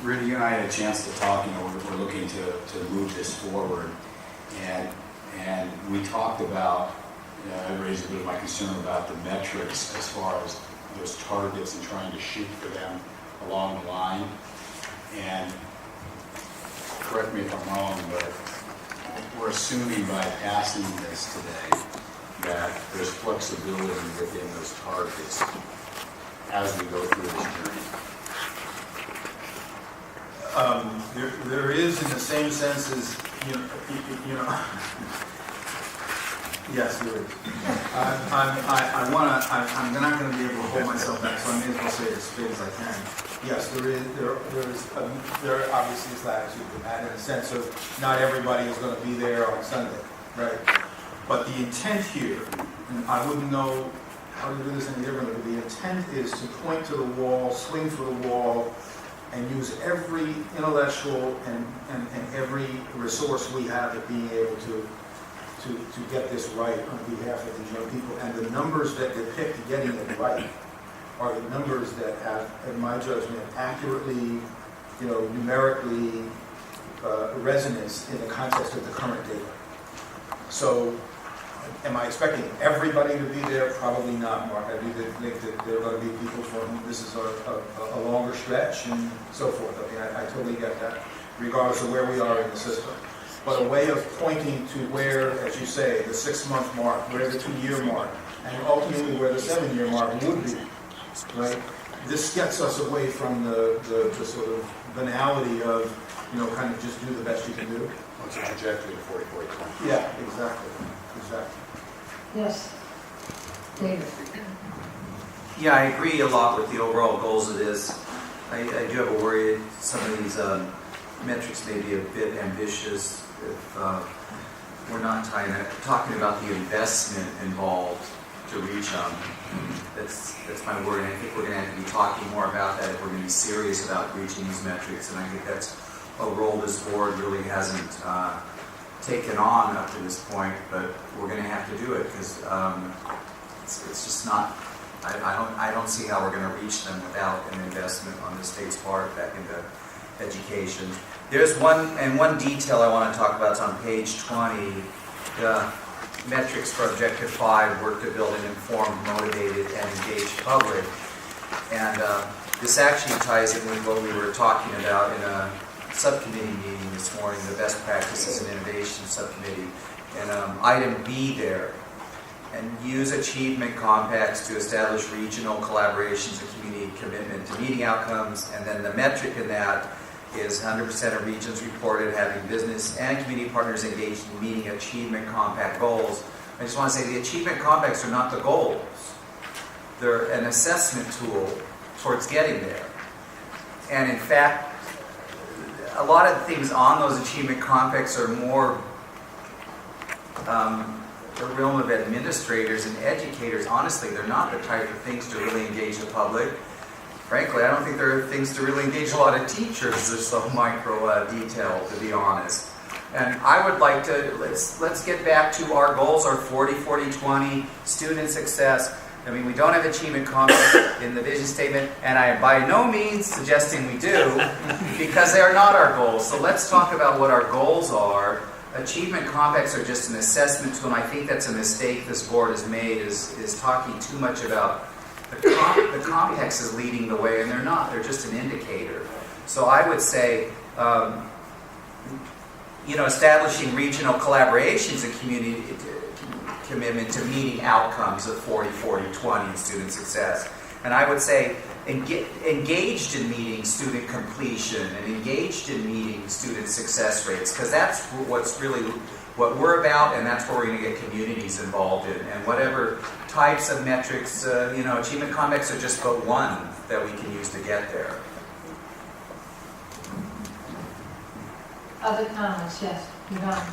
Rudy, you and I had a chance to talk. We're looking to move this forward, and we talked about. I raised a bit of my concern about the metrics as far as those targets and trying to shoot for them along the line. And correct me if I'm wrong, but we're assuming by passing this today that there's flexibility within those targets as we go through this journey. There is, in the same sense as, yes, there is. I'm not going to be able to hold myself back, so I may as well say it as straight as I can. Yes, there obviously is latitude in that, in a sense of not everybody is going to be there on Sunday, right? But the intent here, and I wouldn't know how to do this any differently, but the intent is to point to the wall, swing for the wall, and use every intellectual and every resource we have at being able to get this right on behalf of these young people. And the numbers that depict getting it right are the numbers that have, in my judgment, accurately, numerically resonance in the context of the current data. So, am I expecting everybody to be there? Probably not, Mark. I do think that there are going to be people for whom this is a longer stretch and so forth. Okay, I totally get that, regardless of where we are in the system. But a way of pointing to where, as you say, the 6-month mark, where the 2-year mark, and ultimately where the 7-year mark would be, right? This gets us away from the sort of banality of, kind of just do the best you can do. What's the trajectory of 40-40-20? Yeah, exactly. Yes, David. Yeah, I agree a lot with the overall goals of this. I do have a worry that some of these metrics may be a bit ambitious if we're not talking about the investment involved to reach them. That's my worry, and I think we're going to have to be talking more about that if we're going to be serious about reaching these metrics, and I think that's a role this board really hasn't taken on up to this point, but we're going to have to do it because it's just not. I don't see how we're going to reach them without an investment on the state's part back into education. There's one detail I want to talk about. It's on page 20. The metrics for Objective 5 work to build an informed, motivated, and engaged public. And this actually ties in with what we were talking about in a subcommittee meeting this morning, the Best Practices and Innovation Subcommittee. And item B there, and use achievement compacts to establish regional collaborations and community commitment to meeting outcomes. And then the metric in that is 100% of regions reported having business and community partners engaged in meeting achievement compact goals. I just want to say the achievement compacts are not the goals. They're an assessment tool towards getting there. And in fact, a lot of things on those achievement compacts are more the realm of administrators and educators. Honestly, they're not the type of things to really engage the public. Frankly, I don't think there are things to really engage a lot of teachers. They're so micro detailed, to be honest. And I would like to, let's get back to our goals, our 40-40-20, student success. I mean, we don't have achievement compacts in the vision statement, and I am by no means suggesting we do, because they are not our goals. So let's talk about what our goals are. Achievement compacts are just an assessment tool, and I think that's a mistake this board has made, is talking too much about the compacts as leading the way, and they're not. They're just an indicator. So I would say, establishing regional collaborations and community commitment to meeting outcomes of 40-40-20 in student success. And I would say engaged in meeting student completion and engaged in meeting student success rates, because that's what's really what we're about, and that's where we're going to get communities involved in. And whatever types of metrics, achievement context are just but one that we can use to get there. Other comments? Yes, Yvonne.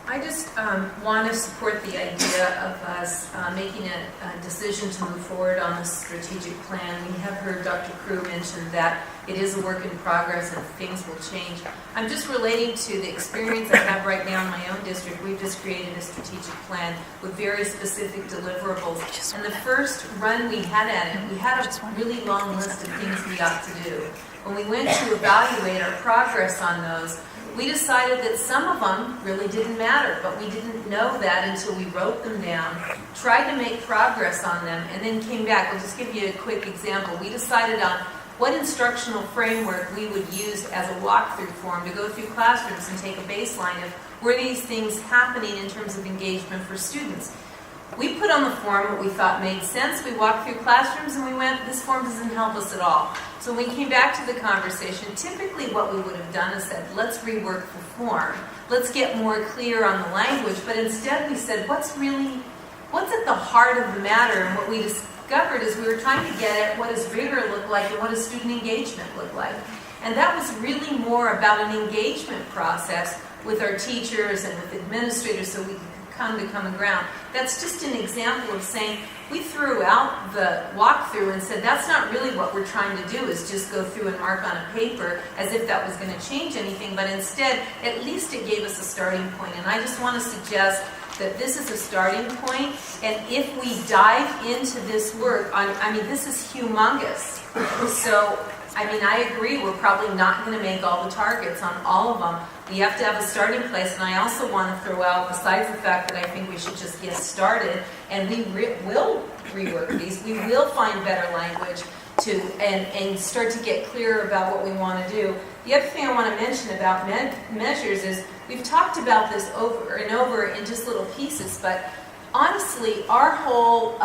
I just want to support the idea of us making a decision to move forward on this strategic plan. We have heard Dr. Crew mention that it is a work in progress and things will change. I'm just relating to the experience I have right now in my own district. We've just created a strategic plan with very specific deliverables. And the first run we had at it, we had a really long list of things we ought to do. When we went to evaluate our progress on those, we decided that some of them really didn't matter, but we didn't know that until we wrote them down, tried to make progress on them, and then came back. I'll just give you a quick example. We decided on what instructional framework we would use as a walkthrough form to go through classrooms and take a baseline of were these things happening in terms of engagement for students. We put on the form what we thought made sense. We walked through classrooms and we went, this form doesn't help us at all. So when we came back to the conversation, typically what we would have done is said, let's rework the form. Let's get more clear on the language. But instead we said, what's at the heart of the matter? And what we discovered is we were trying to get at what does rigor look like and what does student engagement look like. And that was really more about an engagement process with our teachers and with administrators so we could come to common ground. That's just an example of saying we threw out the walkthrough and said that's not really what we're trying to do is just go through and mark on a paper as if that was going to change anything, but instead at least it gave us a starting point. And I just want to suggest that this is a starting point, and if we dive into this work, this is humongous. So, I agree, we're probably not going to make all the targets on all of them. We have to have a starting place, and I also want to throw out, besides the fact that I think we should just get started, and we will rework these, we will find better language and start to get clearer about what we want to do. The other thing I want to mention about measures is we've talked about this over and over in just little pieces, but honestly, our whole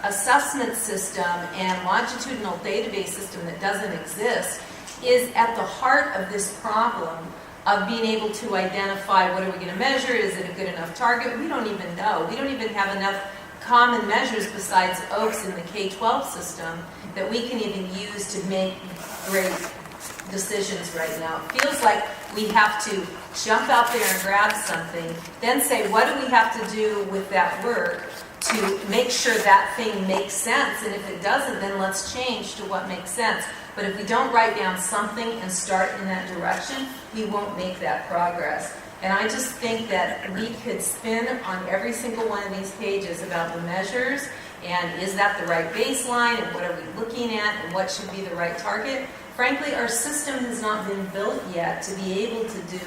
assessment system and longitudinal database system that doesn't exist is at the heart of this problem of being able to identify what are we going to measure, is it a good enough target? We don't even know. We don't even have enough common measures besides OAKS in the K-12 system that we can even use to make great decisions right now. It feels like we have to jump out there and grab something, then say, what do we have to do with that work to make sure that thing makes sense? And if it doesn't, then let's change to what makes sense. But if we don't write down something and start in that direction, we won't make that progress. And I just think that we could spin on every single one of these pages about the measures, and is that the right baseline, and what are we looking at, and what should be the right target. Frankly, our system has not been built yet to be able to do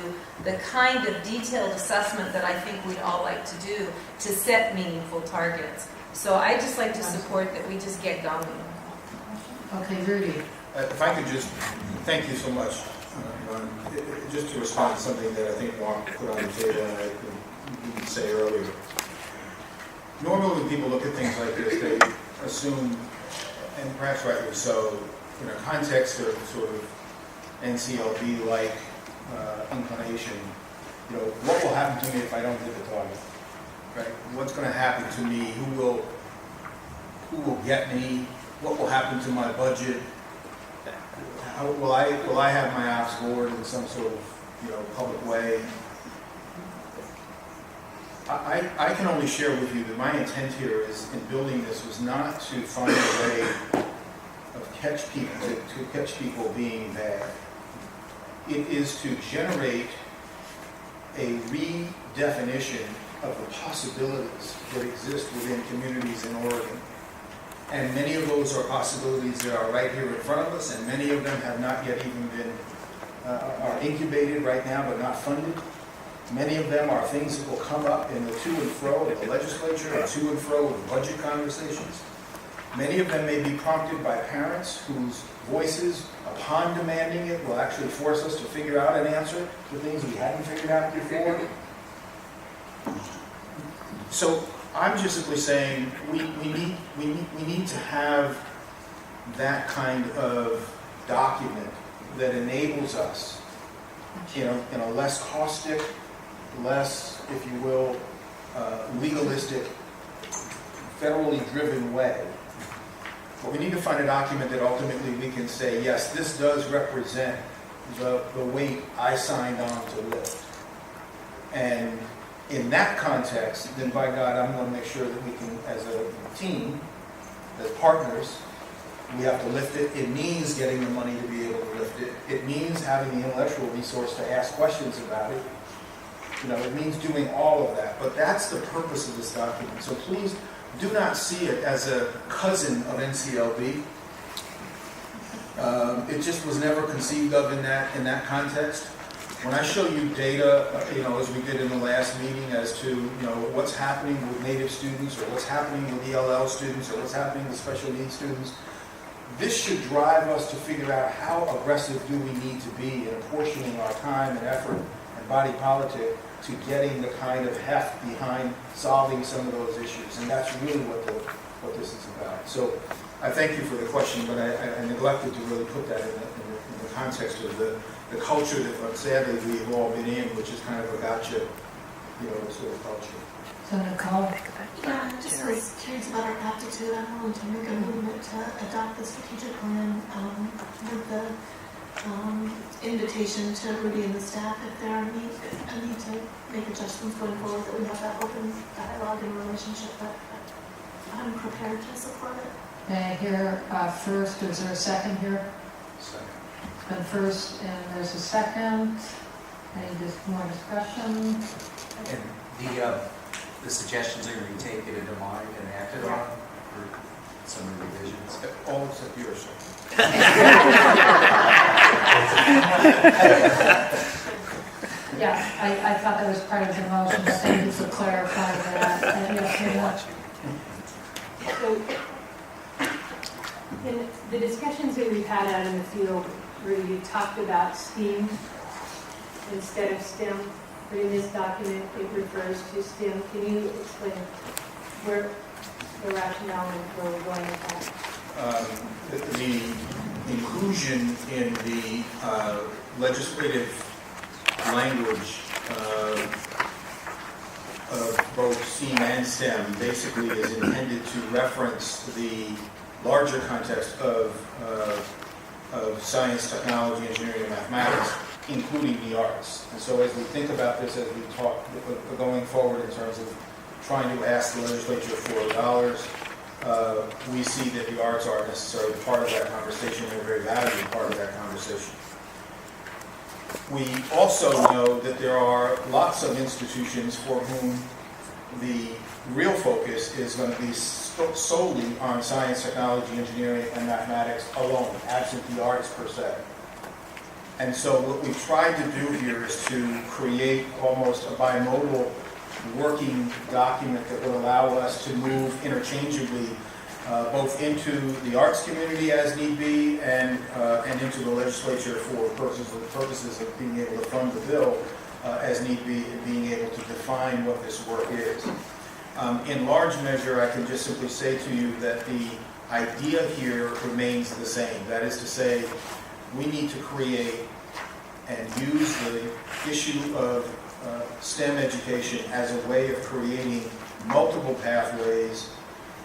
the kind of detailed assessment that I think we'd all like to do to set meaningful targets. So I just like to support that we just get going. Okay, Rudy. If I could just, thank you so much. Just to respond to something that I think Mark put on the table and I didn't say earlier. Normally when people look at things like this, they assume, and perhaps rightly so, in a context of sort of NCLB-like inclination, what will happen to me if I don't hit the target? Right? What's going to happen to me? Who will get me? What will happen to my budget? Will I have my ops board in some sort of public way? I can only share with you that my intent here is in building this was not to find a way of catch people being bad. It is to generate a redefinition of the possibilities that exist within communities in Oregon. And many of those are possibilities that are right here in front of us, and many of them have not yet even been, are incubated right now but not funded. Many of them are things that will come up in the to and fro in the legislature and to and fro in budget conversations. Many of them may be prompted by parents whose voices, upon demanding it, will actually force us to figure out an answer to things we hadn't figured out before. So I'm just simply saying we need to have that kind of document that enables us, in a less caustic, less, if you will, legalistic, federally driven way. But we need to find a document that ultimately we can say, yes, this does represent the weight I signed on to lift. And in that context, then by God, I'm going to make sure that we can, as a team, as partners, we have to lift it. It means getting the money to be able to lift it. It means having the intellectual resource to ask questions about it. It means doing all of that. But that's the purpose of this document. So please do not see it as a cousin of NCLB. It just was never conceived of in that context. When I show you data, as we did in the last meeting, as to what's happening with Native students, or what's happening with ELL students, or what's happening with special needs students, this should drive us to figure out how aggressive do we need to be in apportioning our time and effort and body politic to getting the kind of heft behind solving some of those issues. And that's really what this is about. So I thank you for the question, but I neglected to really put that in the context of the culture that sadly we've all been in, which is kind of a gotcha, sort of culture. So Nicole? Yeah, I just was curious about our aptitude. I'm willing to make a movement to adopt the strategic plan with the invitation to Rudy and the staff if there are a need to make adjustments going forward, that we have that open dialogue and relationship. But I'm prepared to support it. May I hear first, is there a second here? Second. It's been first and there's a second. Any more discussion? And the suggestions are going to be taken into mind and acted on for some of the revisions. All except yours, sir. Yeah, I thought that was part of the motion. Thank you for clarifying that. And yes, very much. So, in the discussions that we've had out in the field, where you talked about STEAM instead of STEM, but in this document it refers to STEM. Can you explain where the rationale and where we're going with that? The inclusion in the legislative language of both STEAM and STEM basically is intended to reference the larger context of science, technology, engineering, and mathematics, including the arts. And so as we think about this, as we talk going forward in terms of trying to ask the legislature for dollars, we see that the arts aren't necessarily part of that conversation. They're a very valuable part of that conversation. We also know that there are lots of institutions for whom the real focus is going to be solely on science, technology, engineering, and mathematics alone, absent the arts per se. And so what we've tried to do here is to create almost a bimodal working document that would allow us to move interchangeably both into the arts community as need be and into the legislature for purposes of being able to fund the bill as need be, and being able to define what this work is. In large measure, I can just simply say to you that the idea here remains the same. That is to say, we need to create and use the issue of STEM education as a way of creating multiple pathways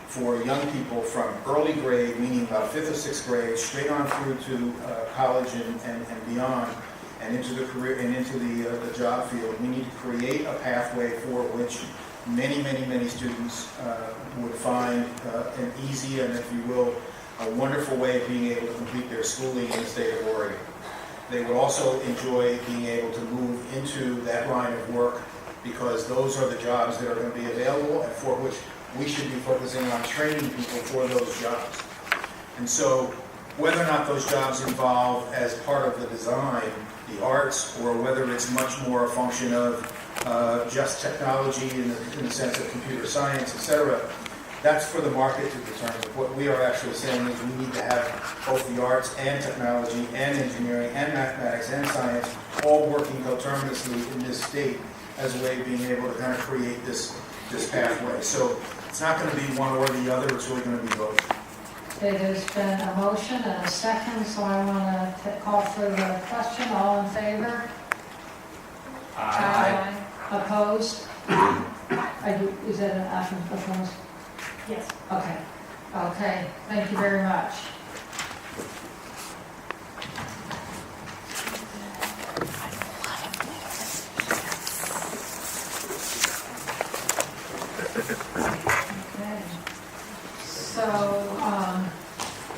for young people from early grade, meaning about 5th or 6th grade, straight on through to college and beyond, and into the career and into the job field. We need to create a pathway for which many students would find an easy and, if you will, a wonderful way of being able to complete their schooling in the state of Oregon. They would also enjoy being able to move into that line of work because those are the jobs that are going to be available and for which we should be focusing on training people for those jobs. And so whether or not those jobs involve as part of the design, the arts, or whether it's much more a function of just technology in the sense of computer science, etc., That's for the market to determine. What we are actually saying is we need to have both the arts and technology and engineering and mathematics and science all working coterminously in this state as a way of being able to kind of create this pathway. So it's not going to be one or the other, it's really going to be both. Okay, there's been a motion and a second, so I want to call for the question. All in favor? Aye. Opposed? Is that an option opposed? Yes. Okay. Okay, thank you very much. Okay. So,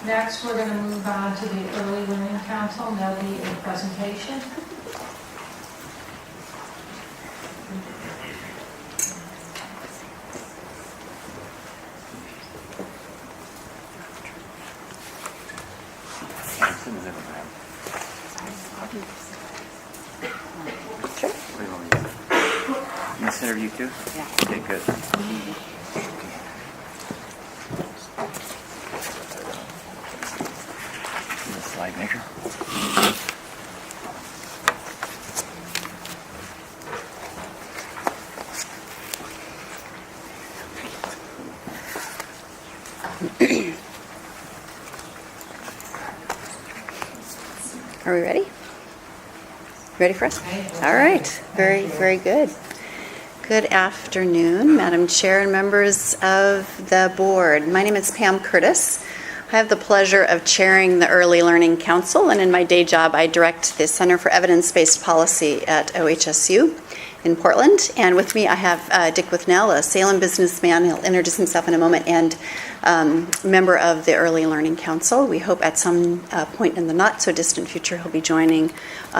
next we're going to move on to the Early Learning Council, and there'll be a presentation. This interview too? Yeah. Okay, good. The slide maker. Are we ready? Ready for us? All right. Very, very good. Good afternoon, Madam Chair and members of the board. My name is Pam Curtis. I have the pleasure of chairing the Early Learning Council, and in my day job, I direct the Center for Evidence-Based Policy at OHSU in Portland. And with me, I have Dick Withnell, a Salem businessman. He'll introduce himself in a moment, and member of the Early Learning Council. We hope at some point in the not-so-distant future he'll be joining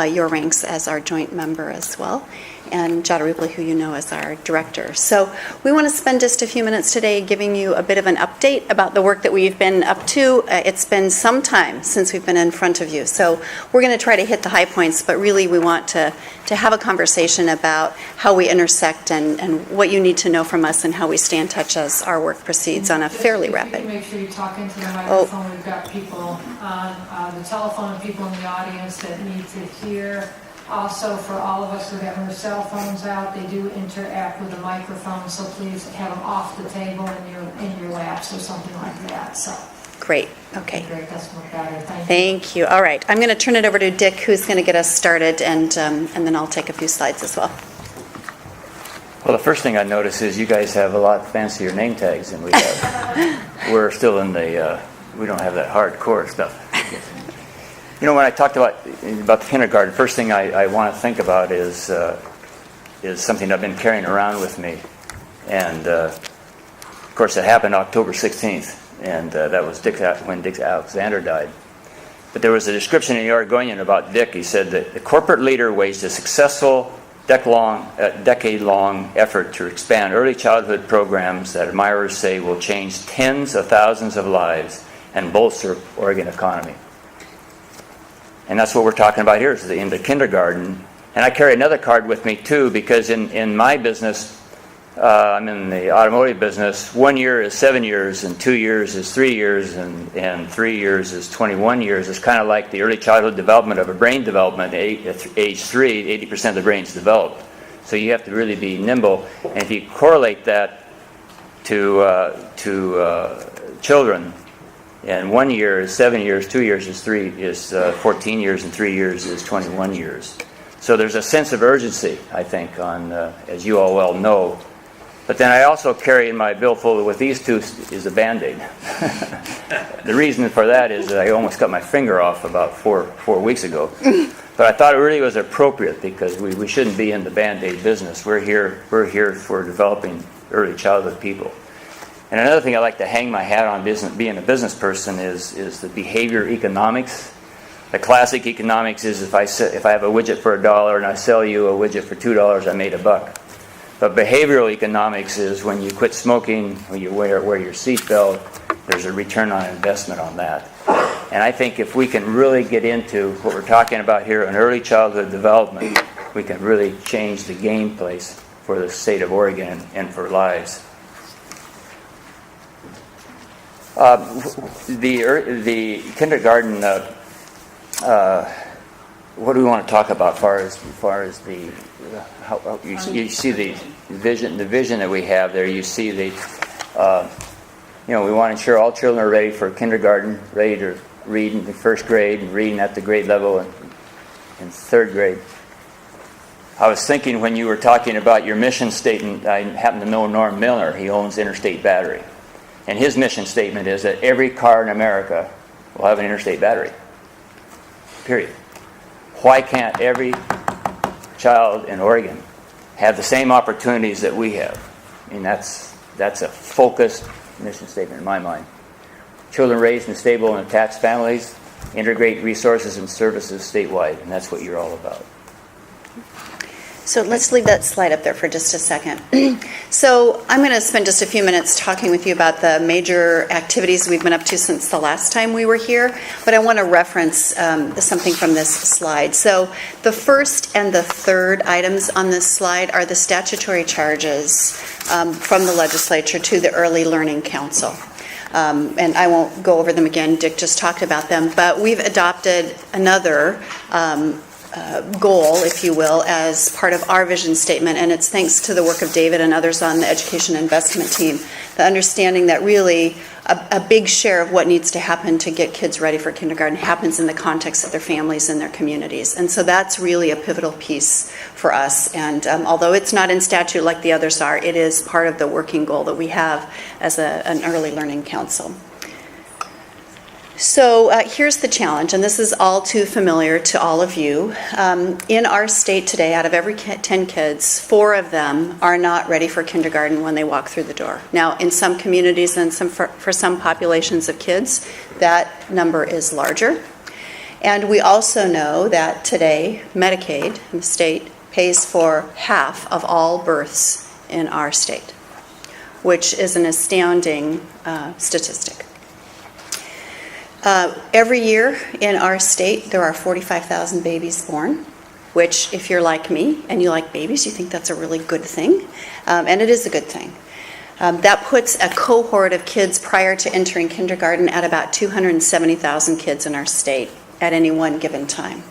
your ranks as our joint member as well. And Jada Rubley, who you know as our director. So we want to spend just a few minutes today giving you a bit of an update about the work that we've been up to. It's been some time since we've been in front of you. So we're going to try to hit the high points, but really we want to have a conversation about how we intersect and what you need to know from us and how we stay in touch as our work proceeds on a fairly rapid. Make sure you talk into the microphone. We've got people on the telephone and people in the audience that need to hear. Also, for all of us who have our cell phones out, they do interact with the microphone, so please have them off the table in your laps or something like that. So great. Okay. Great. That's much better. Thank you. All right. I'm going to turn it over to Dick, who's going to get us started, and then I'll take a few slides as well. Well, the first thing I notice is you guys have a lot fancier name tags than we have. We're still in the, we don't have that hardcore stuff. You know, when I talked about the kindergarten, first thing I want to think about is something I've been carrying around with me. And, of course, it happened October 16th, and that was when Dick Alexander died. But there was a description in the Oregonian about Dick. He said that the corporate leader waged a successful decade-long effort to expand early childhood programs that admirers say will change tens of thousands of lives and bolster Oregon economy. And that's what we're talking about here, is in the kindergarten. And I carry another card with me, too, because in my business, I'm in the automotive business, 1 year is 7 years, and 2 years is 3 years, and 3 years is 21 years. It's kind of like the early childhood development of a brain development. At age 3, 80% of the brain's developed. So you have to really be nimble. And if you correlate that to children, and 1 year is 7 years, 2 years is 14 years, and 3 years is 21 years. So there's a sense of urgency, I think, on as you all well know. But then I also carry in my billfold with these two is a Band-Aid. The reason for that is that I almost cut my finger off about four weeks ago. But I thought it really was appropriate because we shouldn't be in the Band-Aid business. We're here for developing early childhood people. And another thing I like to hang my hat on being a business person is the behavior economics. The classic economics is if I have a widget for $1 and I sell you a widget for $2, I made $1. But behavioral economics is when you quit smoking, when you wear your seatbelt, there's a return on investment on that. And I think if we can really get into what we're talking about here in early childhood development, we can really change the game place for the state of Oregon and for lives. The kindergarten, what do we want to talk about as far as the, how you see the vision that we have there, you see we want to ensure all children are ready for kindergarten, ready to read in the first grade, and reading at the grade level in third grade. I was thinking when you were talking about your mission statement, I happen to know Norm Miller. He owns Interstate Battery. And his mission statement is that every car in America will have an interstate battery. Period. Why can't every child in Oregon have the same opportunities that we have? I mean, that's a focused mission statement in my mind. Children raised in stable and attached families, integrate resources and services statewide, and that's what you're all about. So let's leave that slide up there for just a second. So I'm going to spend just a few minutes talking with you about the major activities we've been up to since the last time we were here, but I want to reference something from this slide. So the first and the third items on this slide are the statutory charges from the legislature to the Early Learning Council. And I won't go over them again. Dick just talked about them, but we've adopted another goal, if you will, as part of our vision statement, and it's thanks to the work of David and others on the education investment team, the understanding that really a big share of what needs to happen to get kids ready for kindergarten happens in the context of their families and their communities. And so that's really a pivotal piece for us. And although it's not in statute like the others are, it is part of the working goal that we have as an early learning council. So here's the challenge, and this is all too familiar to all of you. In our state today, out of every 10 kids, 4 of them are not ready for kindergarten when they walk through the door. Now, in some communities and for some populations of kids, that number is larger. And we also know that today, Medicaid in the state pays for half of all births in our state, which is an astounding statistic. Every year in our state, there are 45,000 babies born, which if you're like me and you like babies, you think that's a really good thing. And it is a good thing. That puts a cohort of kids prior to entering kindergarten at about 270,000 kids in our state at any one given time.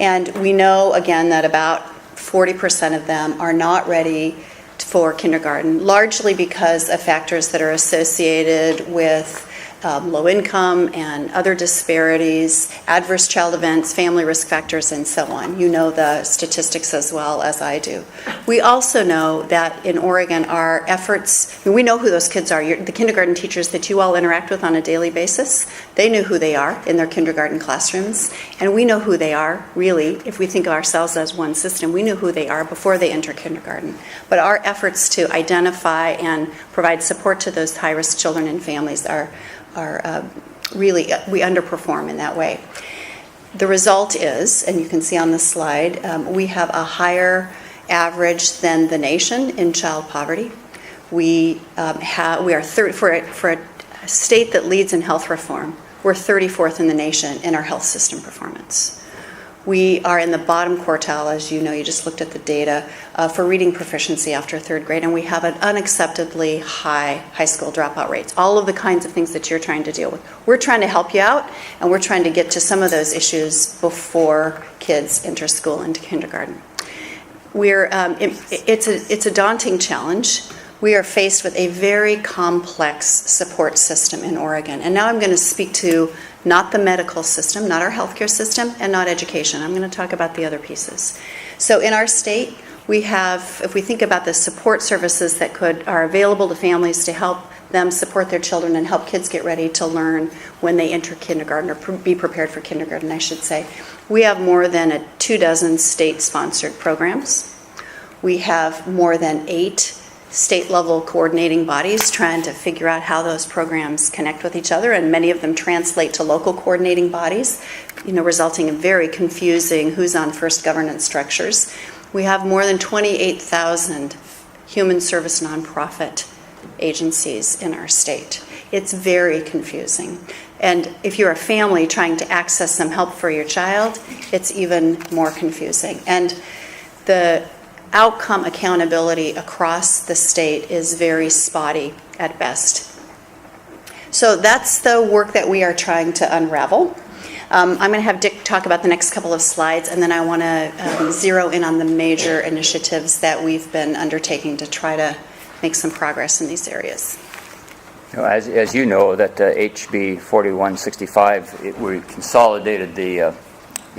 And we know, again, that about 40% of them are not ready for kindergarten, largely because of factors that are associated with low income and other disparities, adverse child events, family risk factors, and so on. You know the statistics as well as I do. We also know that in Oregon, our efforts, we know who those kids are. The kindergarten teachers that you all interact with on a daily basis, they know who they are in their kindergarten classrooms, and we know who they are, really, if we think of ourselves as one system, we know who they are before they enter kindergarten. But our efforts to identify and provide support to those high-risk children and families are really, we underperform in that way. The result is, and you can see on the slide, we have a higher average than the nation in child poverty. We are for a state that leads in health reform, we're 34th in the nation in our health system performance. We are in the bottom quartile, as you know, you just looked at the data, for reading proficiency after 3rd grade, and we have an unacceptably high school dropout rates. All of the kinds of things that you're trying to deal with. We're trying to help you out, and we're trying to get to some of those issues before kids enter school into kindergarten. It's a daunting challenge. We are faced with a very complex support system in Oregon. And now I'm going to speak to not the medical system, not our healthcare system, and not education. I'm going to talk about the other pieces. So in our state, we have, if we think about the support services that are available to families to help them support their children and help kids get ready to learn when they enter kindergarten, or be prepared for kindergarten, I should say. We have more than 24 state-sponsored programs. We have more than 8 state-level coordinating bodies trying to figure out how those programs connect with each other, and many of them translate to local coordinating bodies, resulting in very confusing who's on first governance structures. We have more than 28,000 human service nonprofit agencies in our state. It's very confusing. And if you're a family trying to access some help for your child, it's even more confusing. And the outcome accountability across the state is very spotty at best. So that's the work that we are trying to unravel. I'm going to have Dick talk about the next couple of slides, and then I want to zero in on the major initiatives that we've been undertaking to try to make some progress in these areas. As you know, that HB 4165, we consolidated the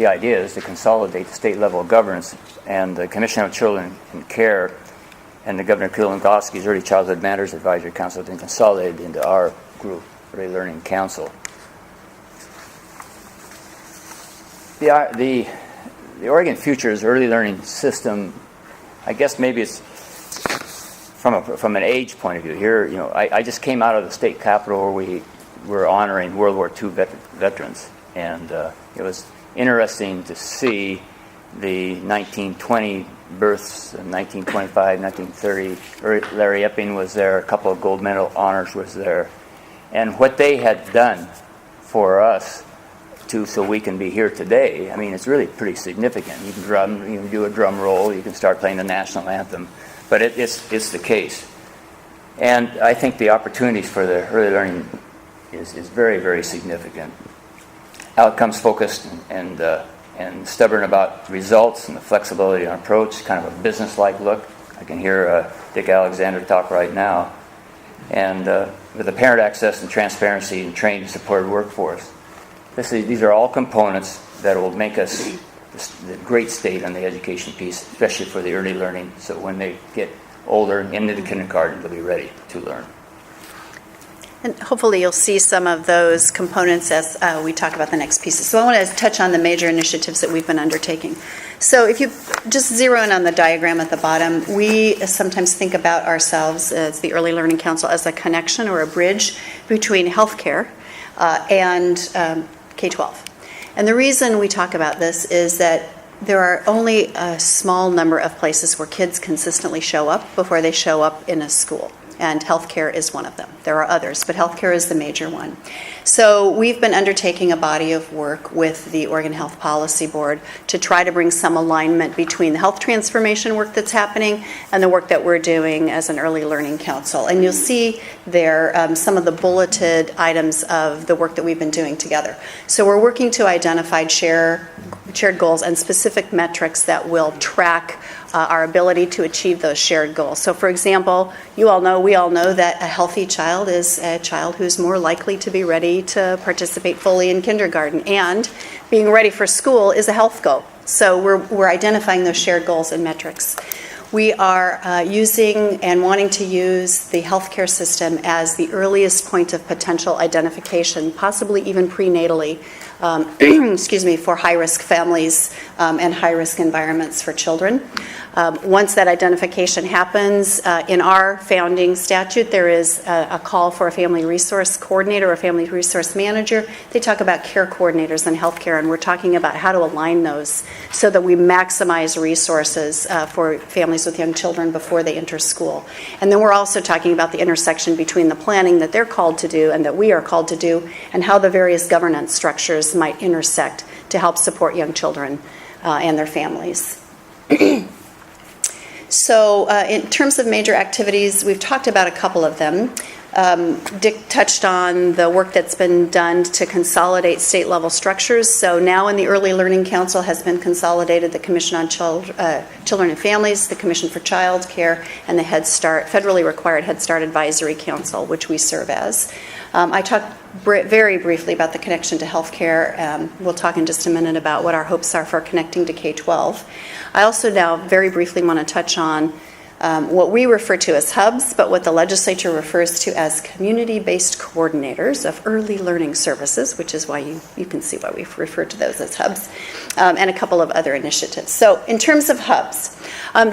idea is to consolidate the state level of governance, and the Commission on Children in Care and the Governor Kulongoski's Early Childhood Matters Advisory Council have been consolidated into our group, Early Learning Council. The Oregon Futures early learning system, I guess maybe it's from an age point of view. Here, I just came out of the state capitol where we were honoring World War II veterans, and it was interesting to see the 1920 births, 1925, 1930. Larry Epping was there, a couple of gold medal honors was there, and what they had done for us so we can be here today, I mean, it's really pretty significant. You can do a drum roll, you can start playing the national anthem, but it's the case. And I think the opportunities for the early learning is very, very significant. Outcomes focused and stubborn about results and the flexibility and approach, kind of a business-like look. I can hear Dick Alexander talk right now. And with the parent access and transparency and trained and supported workforce. These are all components that will make us the great state on the education piece, especially for the early learning, so when they get older into the kindergarten, they'll be ready to learn. And hopefully you'll see some of those components as we talk about the next pieces. So I want to touch on the major initiatives that we've been undertaking. So if you just zero in on the diagram at the bottom, we sometimes think about ourselves as the Early Learning Council as a connection or a bridge between healthcare and K-12. And the reason we talk about this is that there are only a small number of places where kids consistently show up before they show up in a school. And healthcare is one of them. There are others, but healthcare is the major one. So we've been undertaking a body of work with the Oregon Health Policy Board to try to bring some alignment between the health transformation work that's happening and the work that we're doing as an early learning council. And you'll see there some of the bulleted items of the work that we've been doing together. So we're working to identify shared goals and specific metrics that will track our ability to achieve those shared goals. So for example, we all know that a healthy child is a child who's more likely to be ready to participate fully in kindergarten, and being ready for school is a health goal. So we're identifying those shared goals and metrics. We are using and wanting to use the healthcare system as the earliest point of potential identification, possibly even prenatally, for high-risk families and high-risk environments for children. Once that identification happens, in our founding statute, there is a call for a family resource coordinator or a family resource manager. They talk about care coordinators in healthcare, and we're talking about how to align those so that we maximize resources for families with young children before they enter school. And then we're also talking about the intersection between the planning that they're called to do and that we are called to do, and how the various governance structures might intersect to help support young children and their families. So in terms of major activities, we've talked about a couple of them. Dick touched on the work that's been done to consolidate state-level structures. So now in the Early Learning Council has been consolidated the Commission on Children and Families, the Commission for Child Care, and the Head Start, federally required Head Start Advisory Council, which we serve as. I talked very briefly about the connection to healthcare. We'll talk in just a minute about what our hopes are for connecting to K-12. I also now very briefly want to touch on what we refer to as hubs, but what the legislature refers to as community-based coordinators of early learning services, which is why you can see why we refer to those as hubs, and a couple of other initiatives. So in terms of hubs,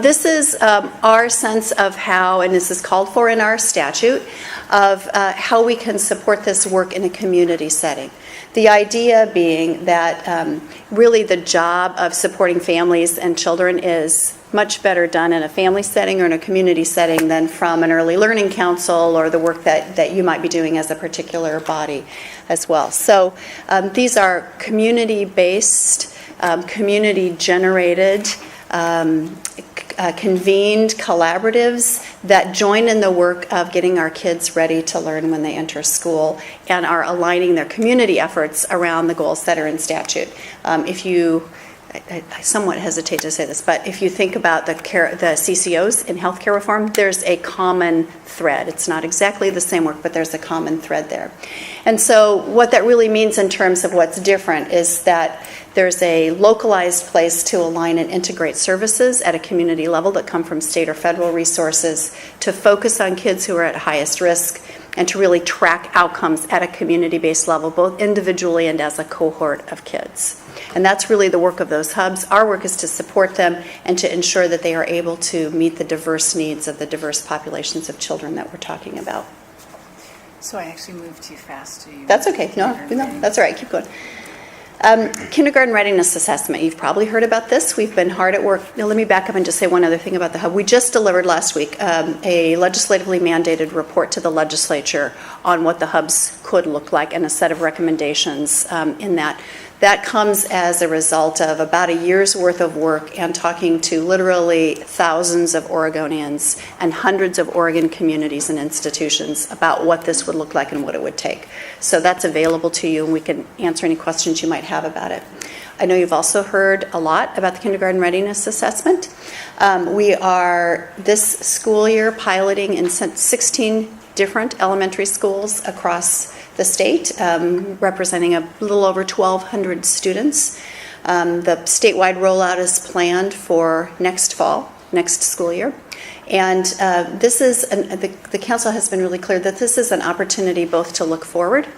this is our sense of how, and this is called for in our statute, of how we can support this work in a community setting. The idea being that really the job of supporting families and children is much better done in a family setting or in a community setting than from an early learning council or the work that you might be doing as a particular body as well. So these are community-based, community-generated, convened collaboratives that join in the work of getting our kids ready to learn when they enter school and are aligning their community efforts around the goals that are in statute. I somewhat hesitate to say this, but if you think about the CCOs in healthcare reform, there's a common thread. It's not exactly the same work, but there's a common thread there. And so what that really means in terms of what's different is that there's a localized place to align and integrate services at a community level that come from state or federal resources to focus on kids who are at highest risk and to really track outcomes at a community-based level, both individually and as a cohort of kids. And that's really the work of those hubs. Our work is to support them and to ensure that they are able to meet the diverse needs of the diverse populations of children that we're talking about. So I actually moved too fast to you. That's okay. No, that's all right. Keep going. Kindergarten readiness assessment. You've probably heard about this. We've been hard at work. Now, let me back up and just say one other thing about the hub. We just delivered last week a legislatively mandated report to the legislature on what the hubs could look like and a set of recommendations in that. That comes as a result of about a year's worth of work and talking to literally thousands of Oregonians and hundreds of Oregon communities and institutions about what this would look like and what it would take. So that's available to you, and we can answer any questions you might have about it. I know you've also heard a lot about the kindergarten readiness assessment. We are this school year piloting in 16 different elementary schools across the state, representing a little over 1,200 students. The statewide rollout is planned for next fall, next school year. And this is, the council has been really clear that this is an opportunity both to look forward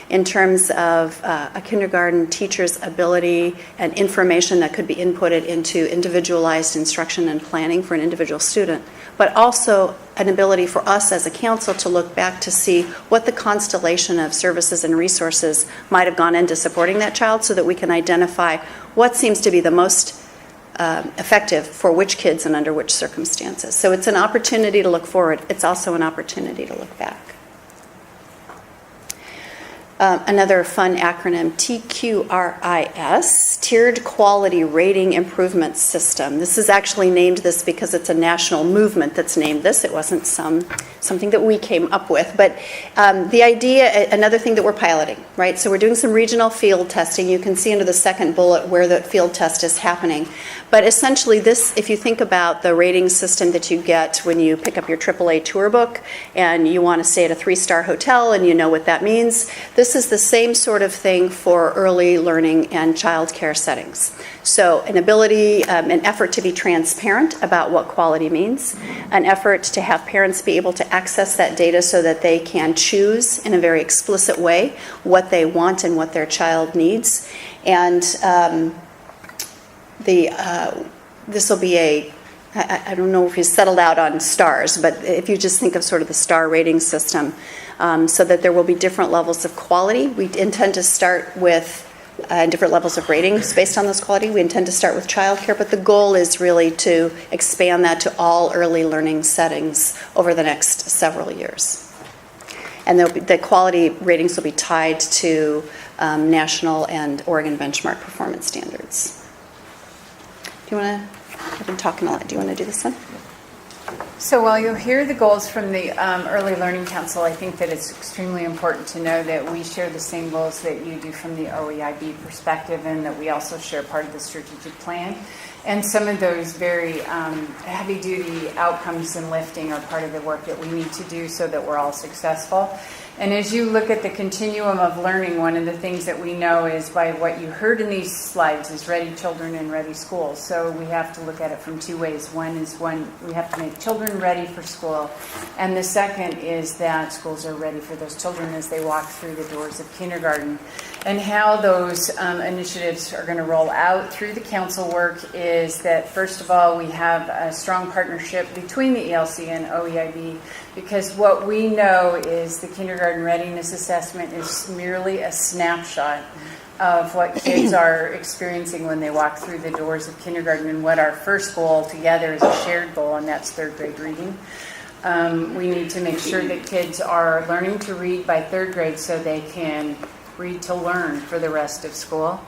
in terms of a kindergarten teacher's ability and information that could be inputted into individualized instruction and planning for an individual student, but also an ability for us as a council to look back to see what the constellation of services and resources might have gone into supporting that child so that we can identify what seems to be the most effective for which kids and under which circumstances. So it's an opportunity to look forward. It's also an opportunity to look back. Another fun acronym, TQRIS, Tiered Quality Rating Improvement System. This is actually named this because it's a national movement that's named this. It wasn't something that we came up with. But the idea, another thing that we're piloting, right? So we're doing some regional field testing. You can see under the second bullet where the field test is happening. But essentially this, if you think about the rating system that you get when you pick up your AAA tour book and you want to stay at a 3-star hotel and you know what that means, this is the same sort of thing for early learning and child care settings. So an ability, an effort to be transparent about what quality means, an effort to have parents be able to access that data so that they can choose in a very explicit way what they want and what their child needs. And this will be I don't know if he's settled out on stars, but if you just think of sort of the star rating system, so that there will be different levels of quality. We intend to start with different levels of ratings based on this quality. We intend to start with childcare, but the goal is really to expand that to all early learning settings over the next several years. And the quality ratings will be tied to national and Oregon benchmark performance standards. Do you want to? I've been talking a lot. Do you want to do this one? So while you'll hear the goals from the Early Learning Council, I think that it's extremely important to know that we share the same goals that you do from the OEIB perspective, and that we also share part of the strategic plan. And some of those very heavy-duty outcomes and lifting are part of the work that we need to do so that we're all successful. And as you look at the continuum of learning, one of the things that we know is by what you heard in these slides is ready children and ready schools. So we have to look at it from two ways. One is we have to make children ready for school. And the second is that schools are ready for those children as they walk through the doors of kindergarten. And how those initiatives are going to roll out through the council work is that, first of all, we have a strong partnership between the ELC and OEIB, because what we know is the kindergarten readiness assessment is merely a snapshot of what kids are experiencing when they walk through the doors of kindergarten, and what our first goal together is a shared goal, and that's third grade reading. We need to make sure that kids are learning to read by third grade so they can read to learn for the rest of school.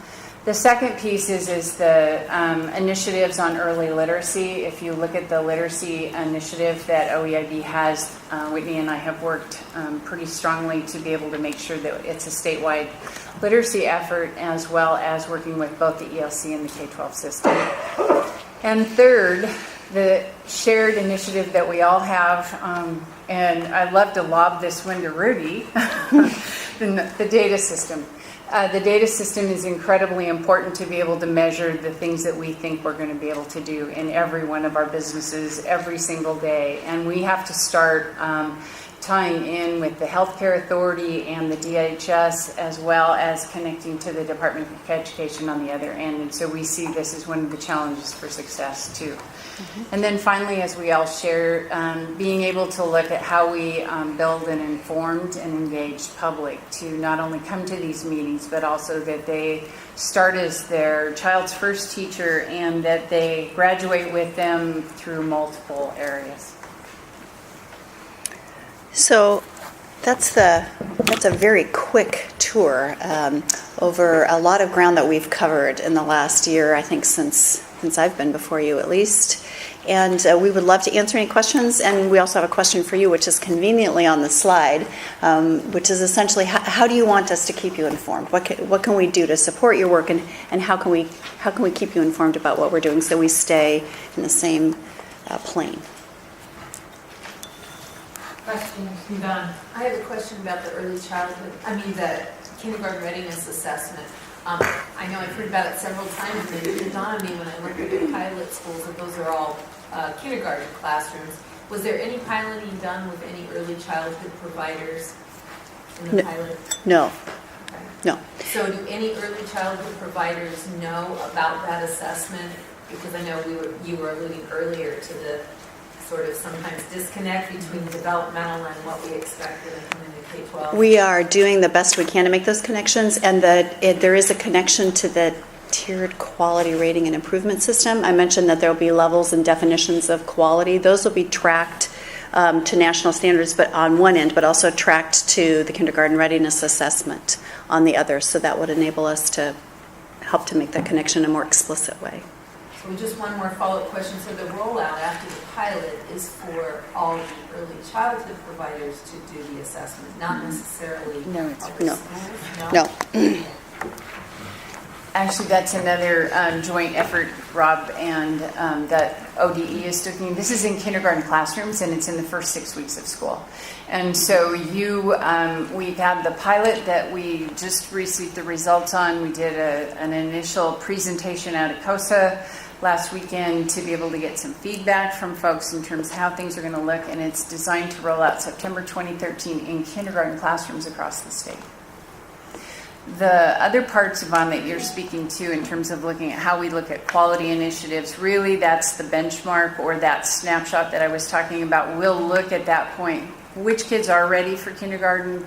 The second piece is the initiatives on early literacy. If you look at the literacy initiative that OEIB has, Whitney and I have worked pretty strongly to be able to make sure that it's a statewide literacy effort, as well as working with both the ELC and the K-12 system. And third, the shared initiative that we all have, and I'd love to lob this one to Rudy, the data system. The data system is incredibly important to be able to measure the things that we think we're going to be able to do in every one of our businesses every single day. And we have to start tying in with the Healthcare Authority and the DHS, as well as connecting to the Department of Education on the other end. And so we see this as one of the challenges for success too. And then finally, as we all share, being able to look at how we build an informed and engaged public to not only come to these meetings, but also that they start as their child's first teacher and that they graduate with them through multiple areas. So that's a very quick tour over a lot of ground that we've covered in the last year, I think since I've been before you at least. And we would love to answer any questions. And we also have a question for you, which is conveniently on the slide, which is essentially, how do you want us to keep you informed? What can we do to support your work, and how can we keep you informed about what we're doing so we stay in the same plane? Questions? Done. I have a question about the the kindergarten readiness assessment. I know I've heard about it several times, and it dawned on me when I looked at the pilot schools that those are all kindergarten classrooms. Was there any piloting done with any early childhood providers in the pilot? No. Okay. No. So do any early childhood providers know about that assessment? Because I know you were alluding earlier to the sort of sometimes disconnect between developmental and what we expect when they come into K-12. We are doing the best we can to make those connections, and there is a connection to the tiered quality rating and improvement system. I mentioned that there will be levels and definitions of quality. Those will be tracked to national standards, but on one end, but also tracked to the kindergarten readiness assessment on the other. So that would enable us to help to make that connection in a more explicit way. So just one more follow-up question. So the rollout after the pilot is for all the early childhood providers to do the assessment, not necessarily No. schools? No. Actually, that's another joint effort, Rob, and that ODE is doing. This is in kindergarten classrooms, and it's in the first 6 weeks of school. And so we've had the pilot that we just received the results on. We did an initial presentation out at COSA last weekend to be able to get some feedback from folks in terms of how things are going to look, and it's designed to roll out September 2013 in kindergarten classrooms across the state. The other parts, Yvonne, that you're speaking to in terms of looking at how we look at quality initiatives, really that's the benchmark or that snapshot that I was talking about. We'll look at that point. Which kids are ready for kindergarten?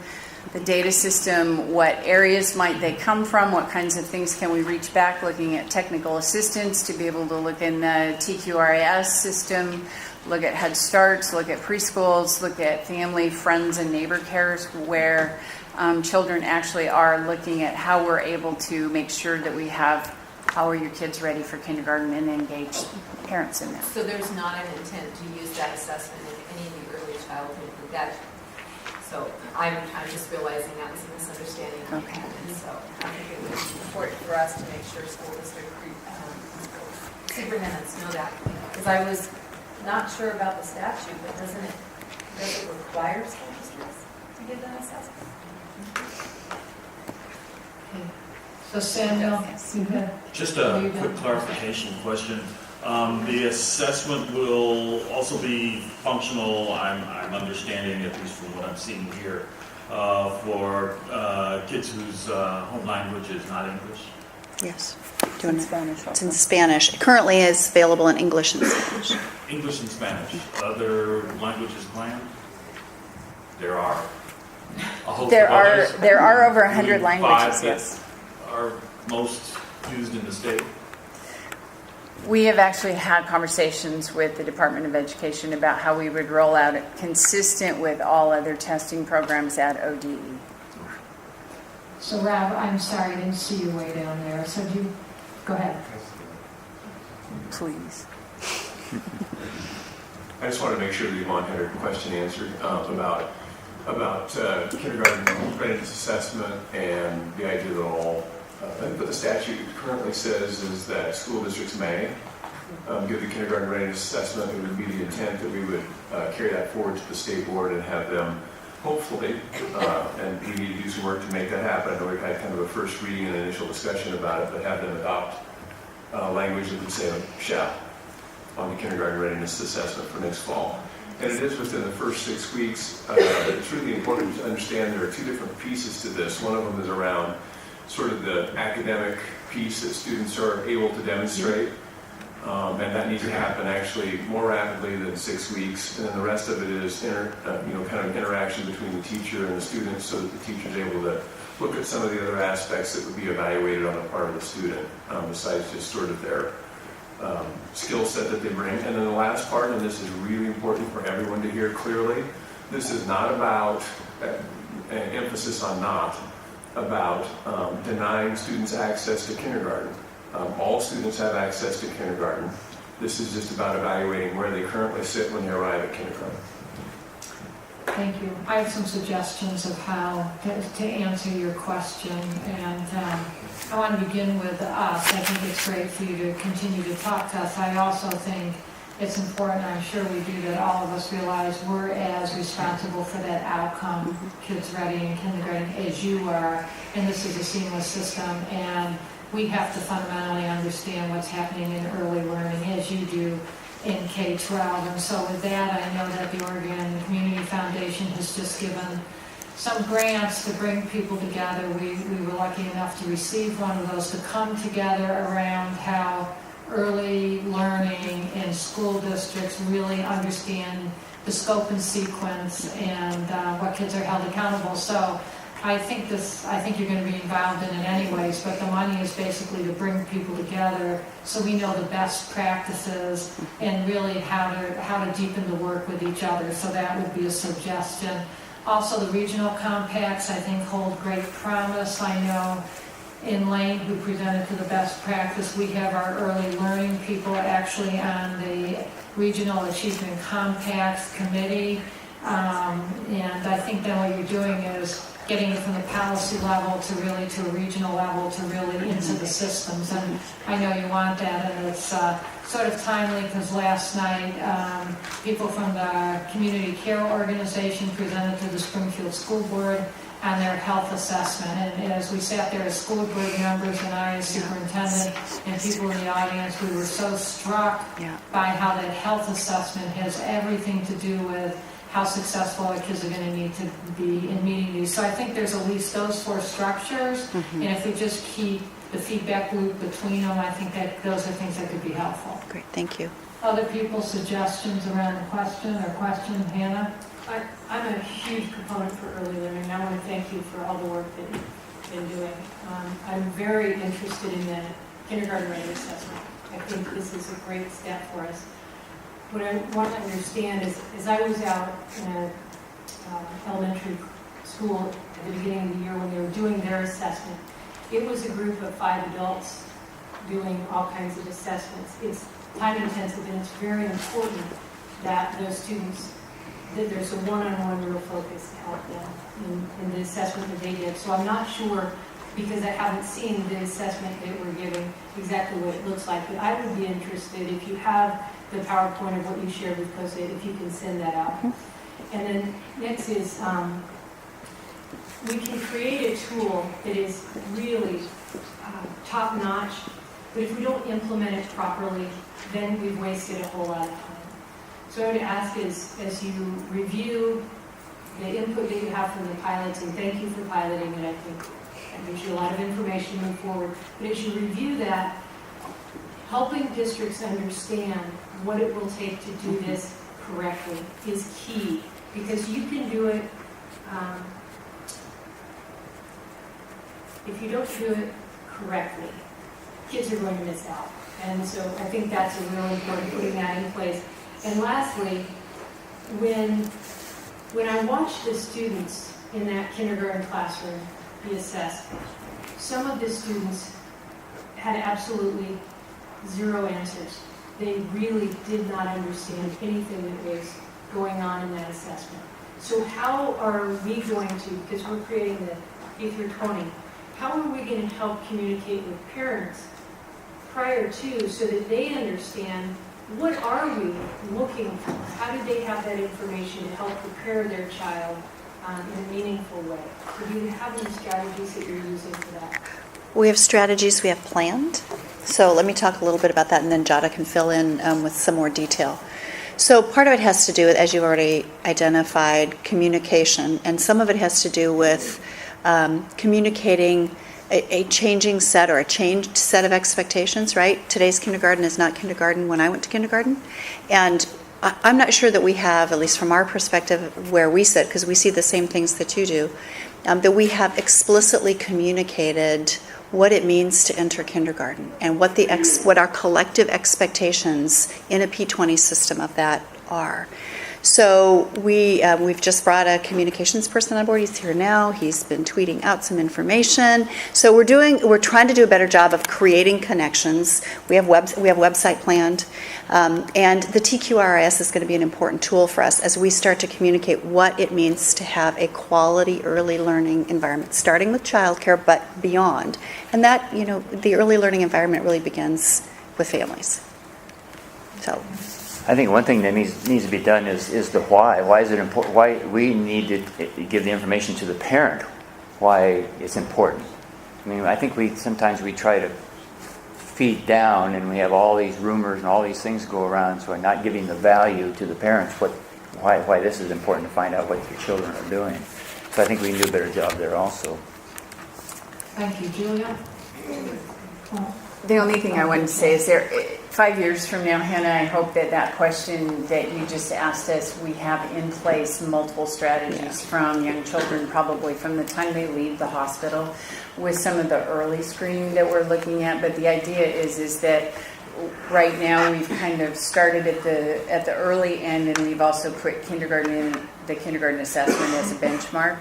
The data system, what areas might they come from? What kinds of things can we reach back? Looking at technical assistance to be able to look in the TQRIS system, look at Head Starts, look at preschools, look at family, friends, and neighbor cares where children actually are looking at how we're able to make sure that we have how are your kids ready for kindergarten and engage parents in that. So there's not an intent to use that assessment in any of the early childhood. So I'm just realizing that was a misunderstanding. Okay. And so I think it would be important for us to make sure school district superintendents know that. Because I was not sure about the statute, but does it require school districts to give that assessment? So Samuel, you had Just a quick clarification question. The assessment will also be functional, I'm understanding, at least from what I'm seeing here, for kids whose home language is not English. Yes. In Spanish It's also. in Spanish. It currently is available in English and Spanish. English and Spanish. Other languages planned? There are. A host There of are others. there are over 100 Five languages. that Yes. are most used in the state. We have actually had conversations with the Department of Education about how we would roll out it consistent with all other testing programs at ODE. So Rob, I'm sorry, I didn't see you way down there. So go ahead. Please. I just wanted to make sure that Yvonne had her question answered about kindergarten readiness assessment and the idea that what the statute currently says is that school districts may give the kindergarten readiness assessment. It would be the intent that we would carry that forward to the state board and have them hopefully, and we need to do some work to make that happen. I know we've had kind of a first reading and initial discussion about it, but have them adopt language that would say shall on the kindergarten readiness assessment for next fall. And it is within the first 6 weeks. It's really important to understand there are two different pieces to this. One of them is around sort of the academic piece that students are able to demonstrate. And that needs to happen actually more rapidly than 6 weeks. And then the rest of it is kind of interaction between the teacher and the student, so that the teacher is able to look at some of the other aspects that would be evaluated on the part of the student, besides just sort of their skill set that they bring. And then the last part, and this is really important for everyone to hear clearly, this is not about, an emphasis on not, about denying students access to kindergarten. All students have access to kindergarten. This is just about evaluating where they currently sit when they arrive at kindergarten. Thank you. I have some suggestions of how to answer your question, and I want to begin with us. I think it's great for you to continue to talk to us. I also think it's important, I'm sure we do, that all of us realize we're as responsible for that outcome, kids ready in kindergarten, as you are, and this is a seamless system, and we have to fundamentally understand what's happening in early learning, as you do in K-12. And so with that, I know that the Oregon Community Foundation has just given some grants to bring people together. We were lucky enough to receive one of those to come together around how early learning in school districts really understand the scope and sequence and what kids are held accountable. So I think you're going to be involved in it anyways, but the money is basically to bring people together so we know the best practices and really how to deepen the work with each other. So that would be a suggestion. Also, the regional compacts, I think, hold great promise. I know in Lane, who presented to the best practice, we have our early learning people actually on the Regional Achievement Compacts Committee. And I think then what you're doing is getting it from the policy level to a regional level to really into the systems. And I know you want that, and it's sort of timely because last night people from the Community Care Organization presented to the Springfield School Board on their health assessment. And as we sat there as school board members and I as superintendent and people in the audience, we were so struck by how that health assessment has everything to do with how successful our kids are going to need to be in meeting these. So I think there's at least those four structures, and if we just keep the feedback loop between them, I think that those are things that could be helpful. Great, thank you. Other people's suggestions around the question Hannah? I'm a huge proponent for early learning, and I want to thank you for all the work that you've been doing. I'm very interested in the kindergarten readiness assessment. I think this is a great step for us. What I want to understand is, as I was out in an elementary school at the beginning of the year when they were doing their assessment, it was a group of 5 adults doing all kinds of assessments. It's time intensive, and it's very important that those students, that there's a one-on-one real focus to help them in the assessment that they did. So I'm not sure, because I haven't seen the assessment that we're giving, exactly what it looks like, but I would be interested if you have the PowerPoint of what you shared with COSA, if you can send that out. And then next is, we can create a tool that is really top-notch, but if we don't implement it properly, then we've wasted a whole lot of time. So I would ask is, as you review the input that you have from the pilots, and thank you for piloting it, I think that gives you a lot of information to move forward, but as you review that, helping districts understand what it will take to do this correctly is key, because you can do it, if you don't do it correctly, kids are going to miss out. And so I think that's a really important, putting that in place. And lastly, when I watch the students in that kindergarten classroom, be assessed. Some of the students had absolutely zero answers. They really did not understand anything that was going on in that assessment. So how are we going to, because we're creating the K through 20, how are we going to help communicate with parents prior to so that they understand what are we looking for? How do they have that information to help prepare their child in a meaningful way? So do you have any strategies that you're using for that? We have strategies we have planned. So let me talk a little bit about that, and then Jada can fill in with some more detail. So part of it has to do with, as you've already identified, communication, and some of it has to do with communicating a changing set or a changed set of expectations, right? Today's kindergarten is not kindergarten when I went to kindergarten. And I'm not sure that we have, at least from our perspective, where we sit, because we see the same things that you do, that we have explicitly communicated what it means to enter kindergarten and what our collective expectations in a P20 system of that are. So we've just brought a communications person on board. He's here now. He's been tweeting out some information. So we're trying to do a better job of creating connections. We have website planned, and the TQRIS is going to be an important tool for us as we start to communicate what it means to have a quality early learning environment, starting with childcare but beyond. And that, the early learning environment really begins with families. So. I think one thing that needs to be done is the why. Why is it important? Why we need to give the information to the parent why it's important. I mean, I think sometimes we try to feed down, and we have all these rumors and all these things go around, so we're not giving the value to the parents why this is important to find out what your children are doing. So I think we can do a better job there also. Thank you, Julia. The only thing I wanted to say is 5 years from now, Hannah, I hope that question that you just asked us, we have in place multiple strategies from young children, probably from the time they leave the hospital, with some of the early screening that we're looking at. But the idea is that right now we've kind of started at the early end, and we've also put kindergarten in the kindergarten assessment as a benchmark.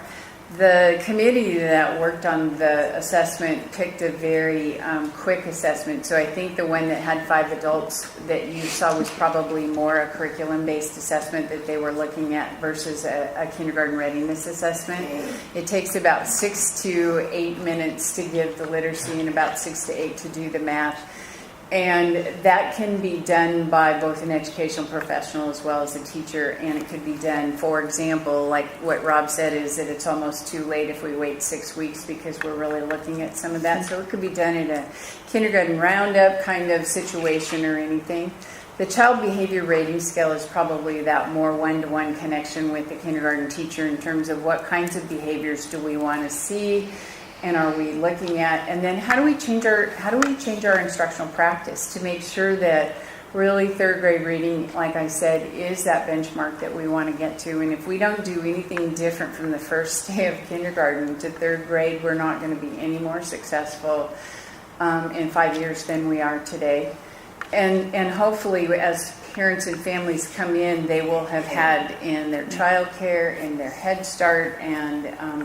The committee that worked on the assessment picked a very quick assessment. So I think the one that had 5 adults that you saw was probably more a curriculum-based assessment that they were looking at versus a kindergarten readiness assessment. It takes about 6 to 8 minutes to give the literacy and about 6 to 8 to do the math. And that can be done by both an educational professional as well as a teacher, and it could be done, for example, like what Rob said, is that it's almost too late if we wait 6 weeks because we're really looking at some of that. So it could be done in a kindergarten roundup kind of situation or anything. The child behavior rating scale is probably that more one-to-one connection with the kindergarten teacher in terms of what kinds of behaviors do we want to see, and are we looking at, and then how do we change our instructional practice to make sure that really third grade reading, like I said, is that benchmark that we want to get to. And if we don't do anything different from the first day of kindergarten to third grade, we're not going to be any more successful in 5 years than we are today. And hopefully, as parents and families come in, they will have had in their childcare, in their Head Start, and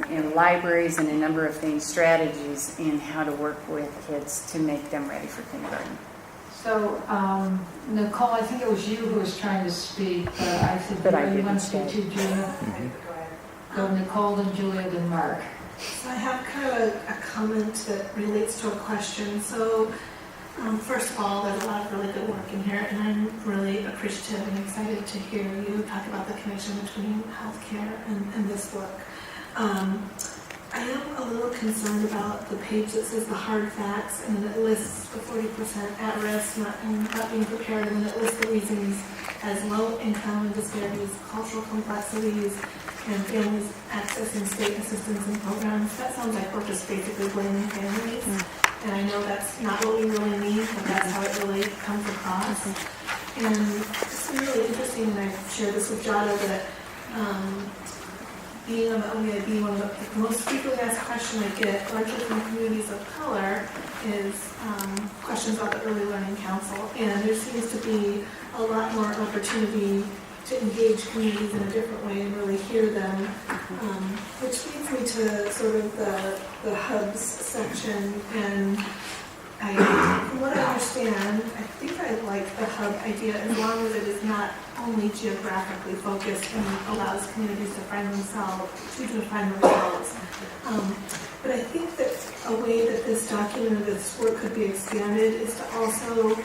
in libraries and a number of things, strategies in how to work with kids to make them ready for kindergarten. So, Nicole, I think it was you who was trying to speak, but I think you want to speak to Julia. Go Nicole, then Julia, then Mark. So I have kind of a comment that relates to a question. So first of all, there's a lot of really good work in here, and I'm really appreciative and excited to hear you talk about the connection between healthcare and this work. I am a little concerned about the page that says the hard facts, and then it lists the 40% at risk, not being prepared, and then it lists the reasons as low income and disparities, cultural complexities, and families accessing state assistance and programs. That sounds like we're just basically blaming families. And I know that's not what we really mean, but that's how it really comes across. And it's really interesting, and I shared this with Jada, that being on the OEIB, one of the most frequently asked questions I get, largely from communities of color, is questions about the Early Learning Council. And there seems to be a lot more opportunity to engage communities in a different way and really hear them, which means me to sort of the hubs section, and from what I understand, I think I like the hub idea as long as it is not only geographically focused and allows communities to find themselves, to define themselves. But I think that a way that this document or this work could be expanded is to also,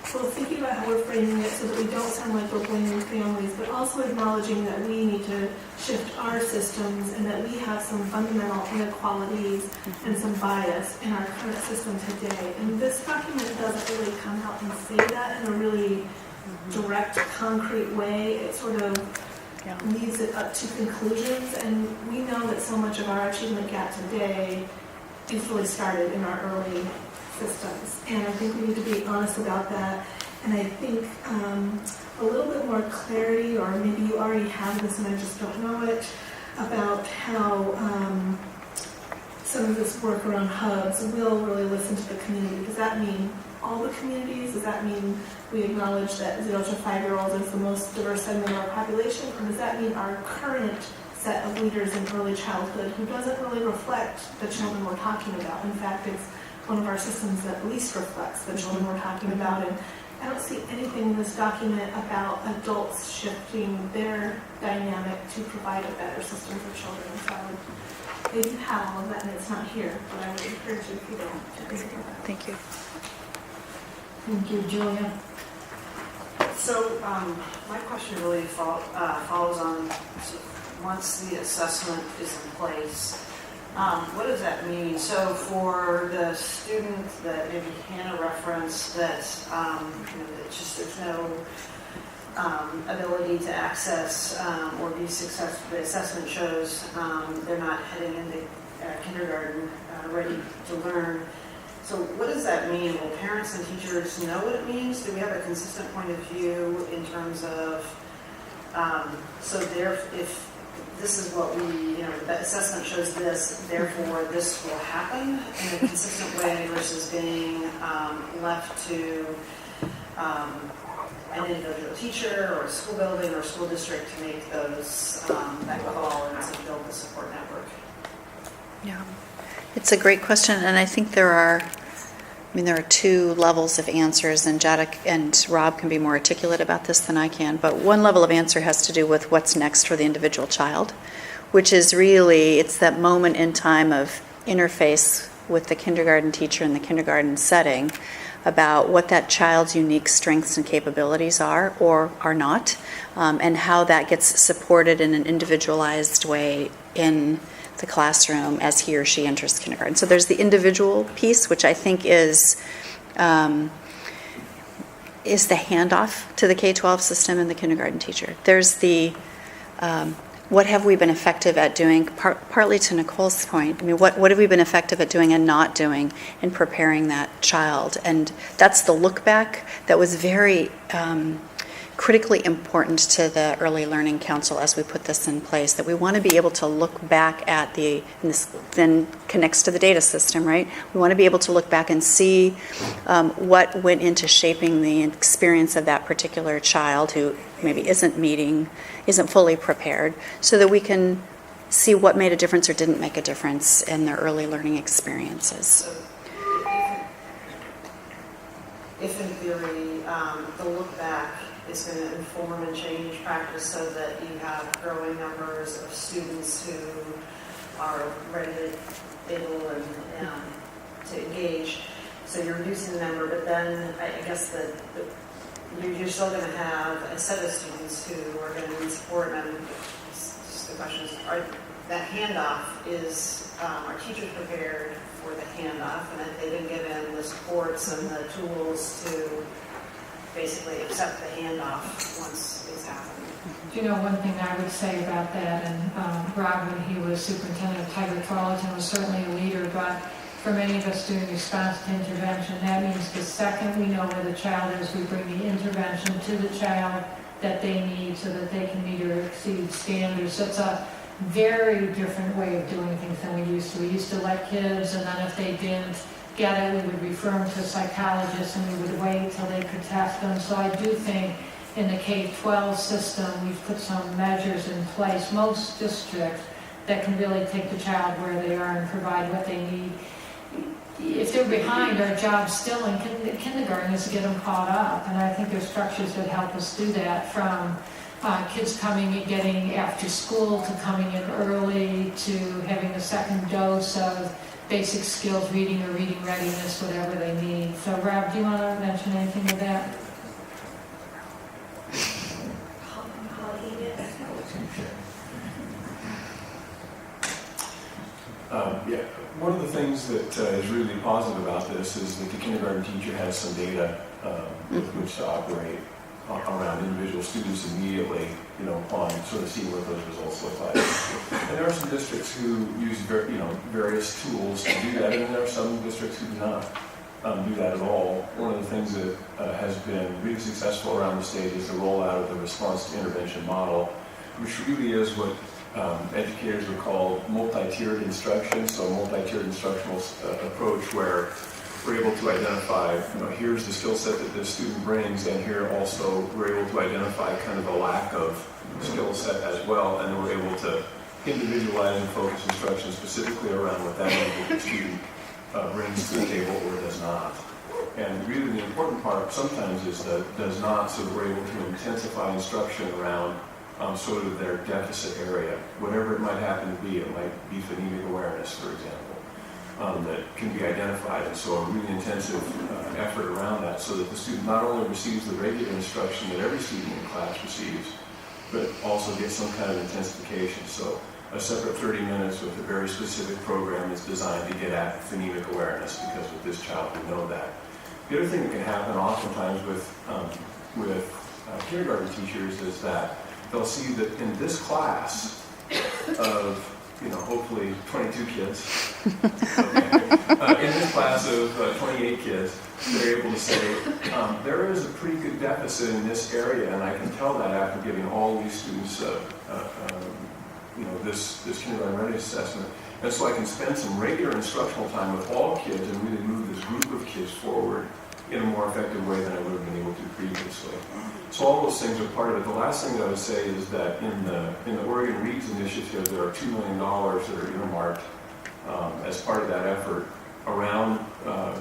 so thinking about how we're framing it so that we don't sound like we're blaming families, but also acknowledging that we need to shift our systems and that we have some fundamental inequalities and some bias in our current system today. And this document doesn't really come out and say that in a really direct, concrete way. It sort of leaves it up to conclusions, and we know that so much of our achievement gap today is really started in our early systems, and I think we need to be honest about that. And I think a little bit more clarity, or maybe you already have this and I just don't know it, about how some of this work around hubs will really listen to the community. Does that mean all the communities? Does that mean we acknowledge that 0 to 5-year-olds is the most diverse segment of our population? Or does that mean our current set of leaders in early childhood who doesn't really reflect the children we're talking about? In fact, it's one of our systems that least reflects the children we're talking about. And I don't see anything in this document about adults shifting their dynamic to provide a better system for children. So I would, maybe you have all of that and it's not here, but I would encourage you if you don't to think about that. Thank you. Thank you, Julia. So my question really follows on, once the assessment is in place, what does that mean? So for the student that maybe Hannah referenced, that that just there's no ability to access or be successful, the assessment shows they're not heading into kindergarten ready to learn. So what does that mean? Will parents and teachers know what it means? Do we have a consistent point of view in terms of, if this is what the assessment shows this, therefore this will happen in a consistent way versus being left to an individual teacher or a school building or a school district to make those that call and to build the support network? Yeah, it's a great question, and I think there are two levels of answers, and Jada and Rob can be more articulate about this than I can, but one level of answer has to do with what's next for the individual child, which is really, it's that moment in time of interface with the kindergarten teacher in the kindergarten setting about what that child's unique strengths and capabilities are or are not, and how that gets supported in an individualized way in the classroom as he or she enters kindergarten. So there's the individual piece, which I think is the handoff to the K-12 system and the kindergarten teacher. There's the what have we been effective at doing, partly to Nicole's point. What have we been effective at doing and not doing in preparing that child? And that's the look back that was very critically important to the Early Learning Council as we put this in place, that we want to be able to look back at and this then connects to the data system, right? We want to be able to look back and see what went into shaping the experience of that particular child who maybe isn't fully prepared, so that we can see what made a difference or didn't make a difference in their early learning experiences. So if in theory, the look back is going to inform and change practice so that you have growing numbers of students who are ready, able, and to engage. So you're reducing the number, but then I guess you're still going to have a set of students who are going to need support. And just the question is, that handoff is, are teachers prepared for the handoff? And if they've been given the supports and the tools to basically accept the handoff once it's happened. One thing I would say about that, and Rob, when he was superintendent of Tiger Tarleton, was certainly a leader, but for many of us doing response to intervention, that means the second we know where the child is, we bring the intervention to the child that they need so that they can meet or exceed standards. So it's a very different way of doing things than we used to. We used to let kids, and then if they didn't get it, we would refer them to psychologists, and we would wait till they could test them. So I do think in the K-12 system, we've put some measures in place. Most districts that can really take the child where they are and provide what they need. If they're behind, our job still in kindergarten is to get them caught up, and I think there's structures that help us do that, from kids coming and getting after school to coming in early to having a second dose of basic skills, reading or reading readiness, whatever they need. So Rob, do you want to mention anything of that? Yeah, one of the things that is really positive about this is that the kindergarten teacher has some data with which to operate around individual students immediately, upon sort of seeing what those results look like. And there are some districts who use various tools to do that, and there are some districts who do not do that at all. One of the things that has been really successful around the state is the rollout of the response to intervention model, which really is what educators would call multi-tiered instruction, so a multi-tiered instructional approach where we're able to identify, here's the skill set that this student brings, and here also we're able to identify kind of a lack of skill set as well, and then we're able to individualize and focus instruction specifically around what that individual student brings to the table or does not. And really the important part sometimes is that does not, so that we're able to intensify instruction around sort of their deficit area, whatever it might happen to be. It might be phonemic awareness, for example, that can be identified. And so a really intensive effort around that, so that the student not only receives the regular instruction that every student in class receives, but also gets some kind of intensification. So a separate 30 minutes with a very specific program is designed to get at phonemic awareness, because with this child we know that. The other thing that can happen oftentimes with kindergarten teachers is that they'll see that in this class of, hopefully 22 kids, in this class of 28 kids, they're able to say, there is a pretty good deficit in this area, and I can tell that after giving all these students, this kindergarten readiness assessment. And so I can spend some regular instructional time with all kids and really move this group of kids forward in a more effective way than I would have been able to previously. So all those things are part of it. The last thing that I would say is that in the Oregon Reads initiative, there are $2 million that are earmarked as part of that effort around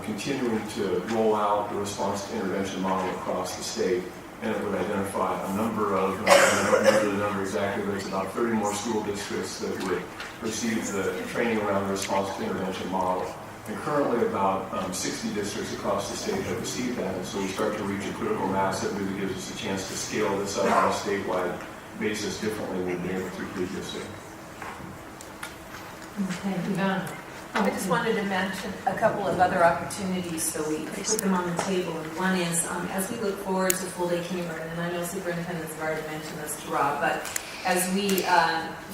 continuing to roll out the response to intervention model across the state. And it would identify a number of, I don't remember the number exactly, but it's about 30 more school districts that would receive the training around the response to intervention model. And currently about 60 districts across the state have received that, and so we start to reach a critical mass that really gives us a chance to scale this up on a statewide basis differently than we've been able to previously. Okay, Yvonne. I just wanted to mention a couple of other opportunities, so we put them on the table. And one is, as we look forward to full-day kindergarten, and I know superintendents have already mentioned this to Rob, but as we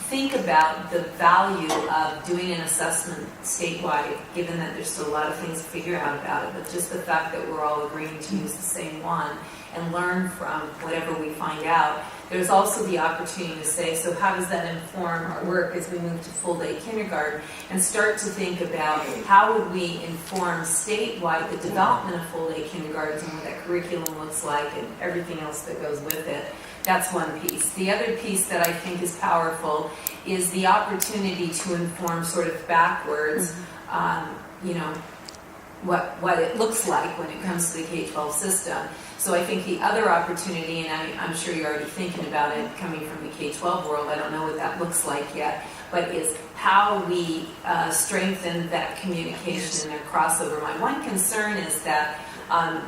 think about the value of doing an assessment statewide, given that there's still a lot of things to figure out about it, but just the fact that we're all agreeing to use the same one and learn from whatever we find out, there's also the opportunity to say, so how does that inform our work as we move to full-day kindergarten, and start to think about how would we inform statewide the development of full-day kindergartens and what that curriculum looks like and everything else that goes with it. That's one piece. The other piece that I think is powerful is the opportunity to inform sort of backwards, what it looks like when it comes to the K-12 system. So I think the other opportunity, and I'm sure you're already thinking about it coming from the K-12 world, I don't know what that looks like yet, but is how we strengthen that communication and their crossover. My one concern is that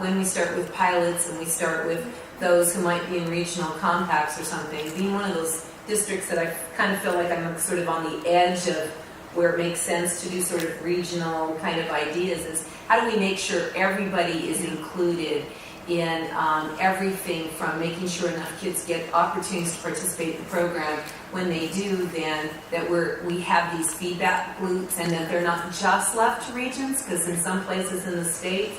when we start with pilots and we start with those who might be in regional compacts or something, being one of those districts that I kind of feel like I'm sort of on the edge of where it makes sense to do sort of regional kind of ideas, is how do we make sure everybody is included in everything from making sure enough kids get opportunities to participate in the program. When they do, then that we have these feedback loops, and that they're not just left to regions, because in some places in the state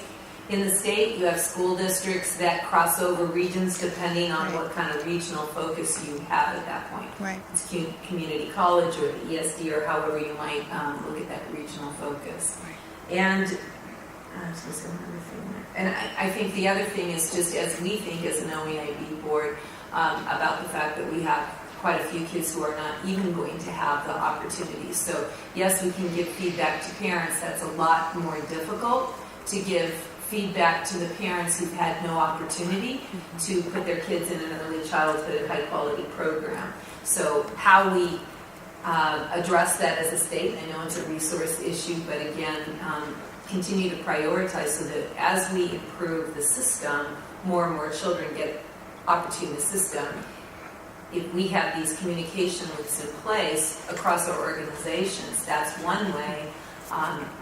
you have school districts that cross over regions depending on what kind of regional focus you have at that point. Right. It's community college or the ESD or however you might look at that regional focus. And I was going to say another thing there. And I think the other thing is just as we think as an OEIB board about the fact that we have quite a few kids who are not even going to have the opportunity. So yes, we can give feedback to parents. That's a lot more difficult to give feedback to the parents who've had no opportunity to put their kids in an early childhood high quality program. So how we address that as a state, I know it's a resource issue, but again, continue to prioritize so that as we improve the system, more and more children get opportunity in the system. If we have these communication loops in place across our organizations, that's one way.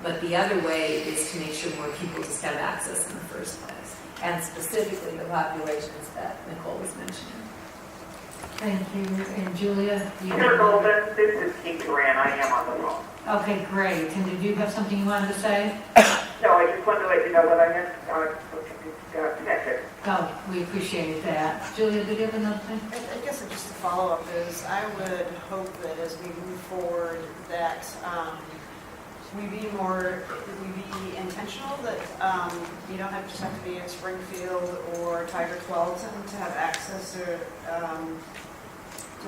But the other way is to make sure more people just have access in the first place, and specifically the populations that Nicole was mentioning. Thank you. And Julia? Mr. Golden, this is Keith Duran. I am on the phone. Okay, great. And did you have something you wanted to say? No, I just wanted to let you know that I missed connected. Oh, we appreciate that. Julia, did you have another thing? I guess just a follow-up is, I would hope that as we move forward, that we be intentional, that you don't just have to be in Springfield or Tiger 12 to have access to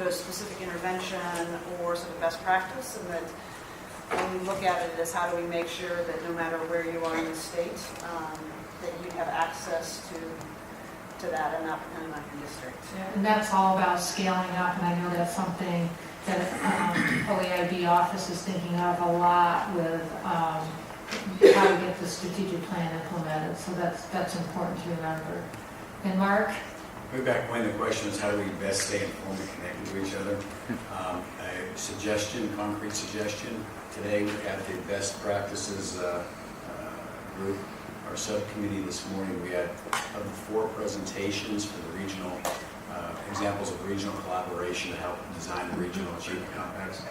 a specific intervention or sort of best practice, and that when we look at it as how do we make sure that no matter where you are in the state, that you have access to that and not dependent on your district. Yeah, and that's all about scaling up, and I know that's something that OEIB office is thinking of a lot with how to get the strategic plan implemented. So that's important to remember. And Mark? Way back when, the question was how do we best stay informed and connected to each other? A suggestion, concrete suggestion. Today we had the best practices group, our subcommittee this morning. We had of the 4 presentations for the regional examples of regional collaboration to help design the regional achievement compacts.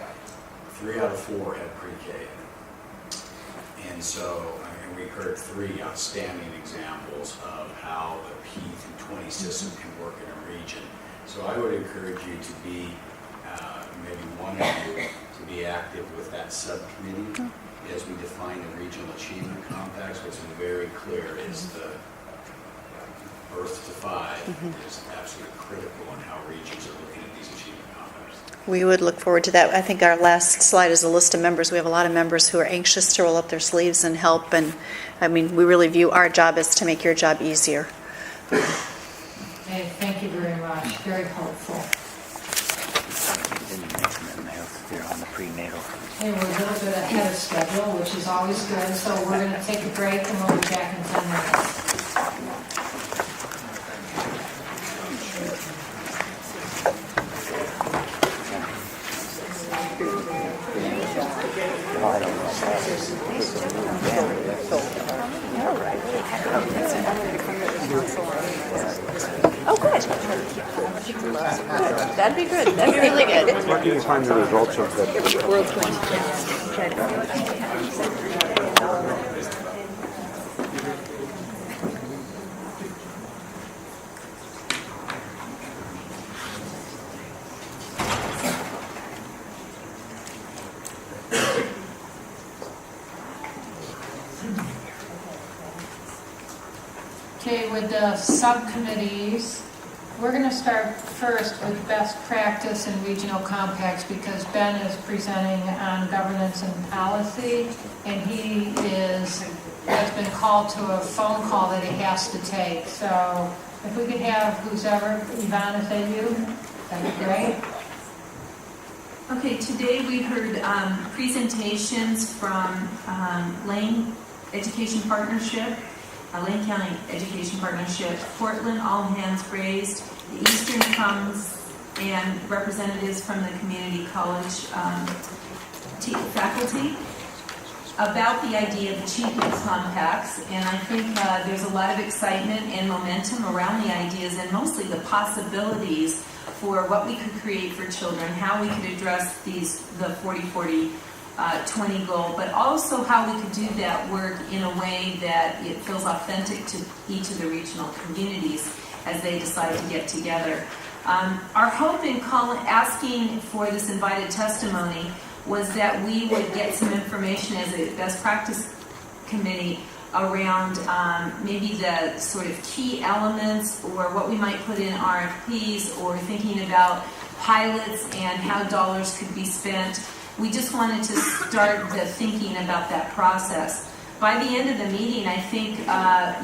3 out of 4 had pre-K in it. And so, and we heard 3 outstanding examples of how the P through 20 system can work in a region. So I would encourage you to be, maybe one of you, to be active with that subcommittee as we define the regional achievement compacts. What's very clear is the birth to 5 is absolutely critical in how regions are looking at these achievement compacts. We would look forward to that. I think our last slide is a list of members. We have a lot of members who are anxious to roll up their sleeves and help. And I mean, we really view our job as to make your job easier. Hey, thank you very much. Very helpful. On the prenatal. Hey, we're a little bit ahead of schedule, which is always good. So we're going to take a break and we'll be back in 10 minutes. Oh, good. That'd be good. That'd be really good. Where do you find the results of the Okay, with the subcommittees, we're going to start first with best practice and regional compacts because Ben is presenting on governance and policy, and he has been called to a phone call that he has to take. So if we could have who's ever, Yvonne, is that you? That'd be great. Okay, today we heard presentations from Lane Education Partnership, Lane County Education Partnership, Portland All Hands Raised, the Eastern comes, and representatives from the community college faculty about the idea of achievement compacts. And I think there's a lot of excitement and momentum around the ideas and mostly the possibilities for what we could create for children, how we could address the 40-40 20 goal, but also how we could do that work in a way that it feels authentic to each of the regional communities as they decide to get together. Our hope in asking for this invited testimony was that we would get some information as a best practice committee around maybe the sort of key elements or what we might put in RFPs or thinking about pilots and how dollars could be spent. We just wanted to start the thinking about that process. By the end of the meeting, I think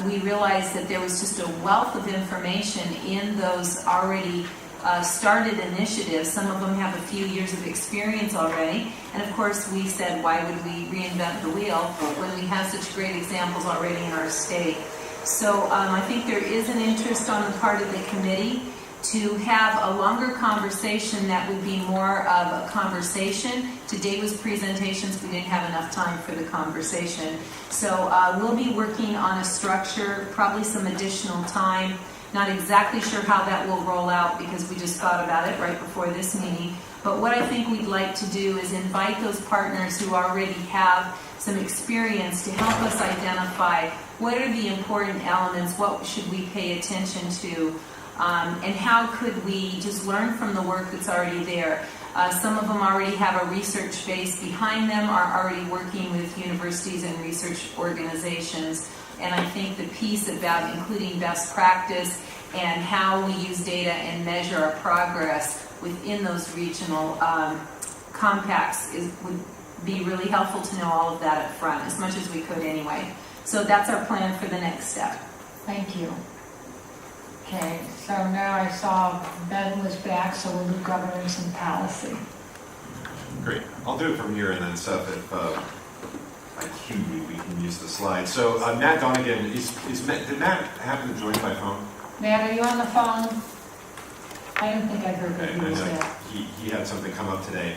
we realized that there was just a wealth of information in those already started initiatives. Some of them have a few years of experience already. And of course, we said, why would we reinvent the wheel when we have such great examples already in our state? So I think there is an interest on the part of the committee to have a longer conversation that would be more of a conversation. Today was presentations. We didn't have enough time for the conversation. So we'll be working on a structure, probably some additional time. Not exactly sure how that will roll out because we just thought about it right before this meeting. But what I think we'd like to do is invite those partners who already have some experience to help us identify what are the important elements, what should we pay attention to, and how could we just learn from the work that's already there. Some of them already have a research base behind them, are already working with universities and research organizations. And I think the piece about including best practice and how we use data and measure our progress within those regional compacts would be really helpful to know all of that up front, as much as we could anyway. So that's our plan for the next step. Thank you. Okay, so now I saw Ben was back, so we'll do governance and policy. Great. I'll do it from here, and then Seth, if I cue you, we can use the slide. So Matt Donegan, did Matt happen to join by phone? Matt, are you on the phone? I don't think I heard that he was there. He had something come up today.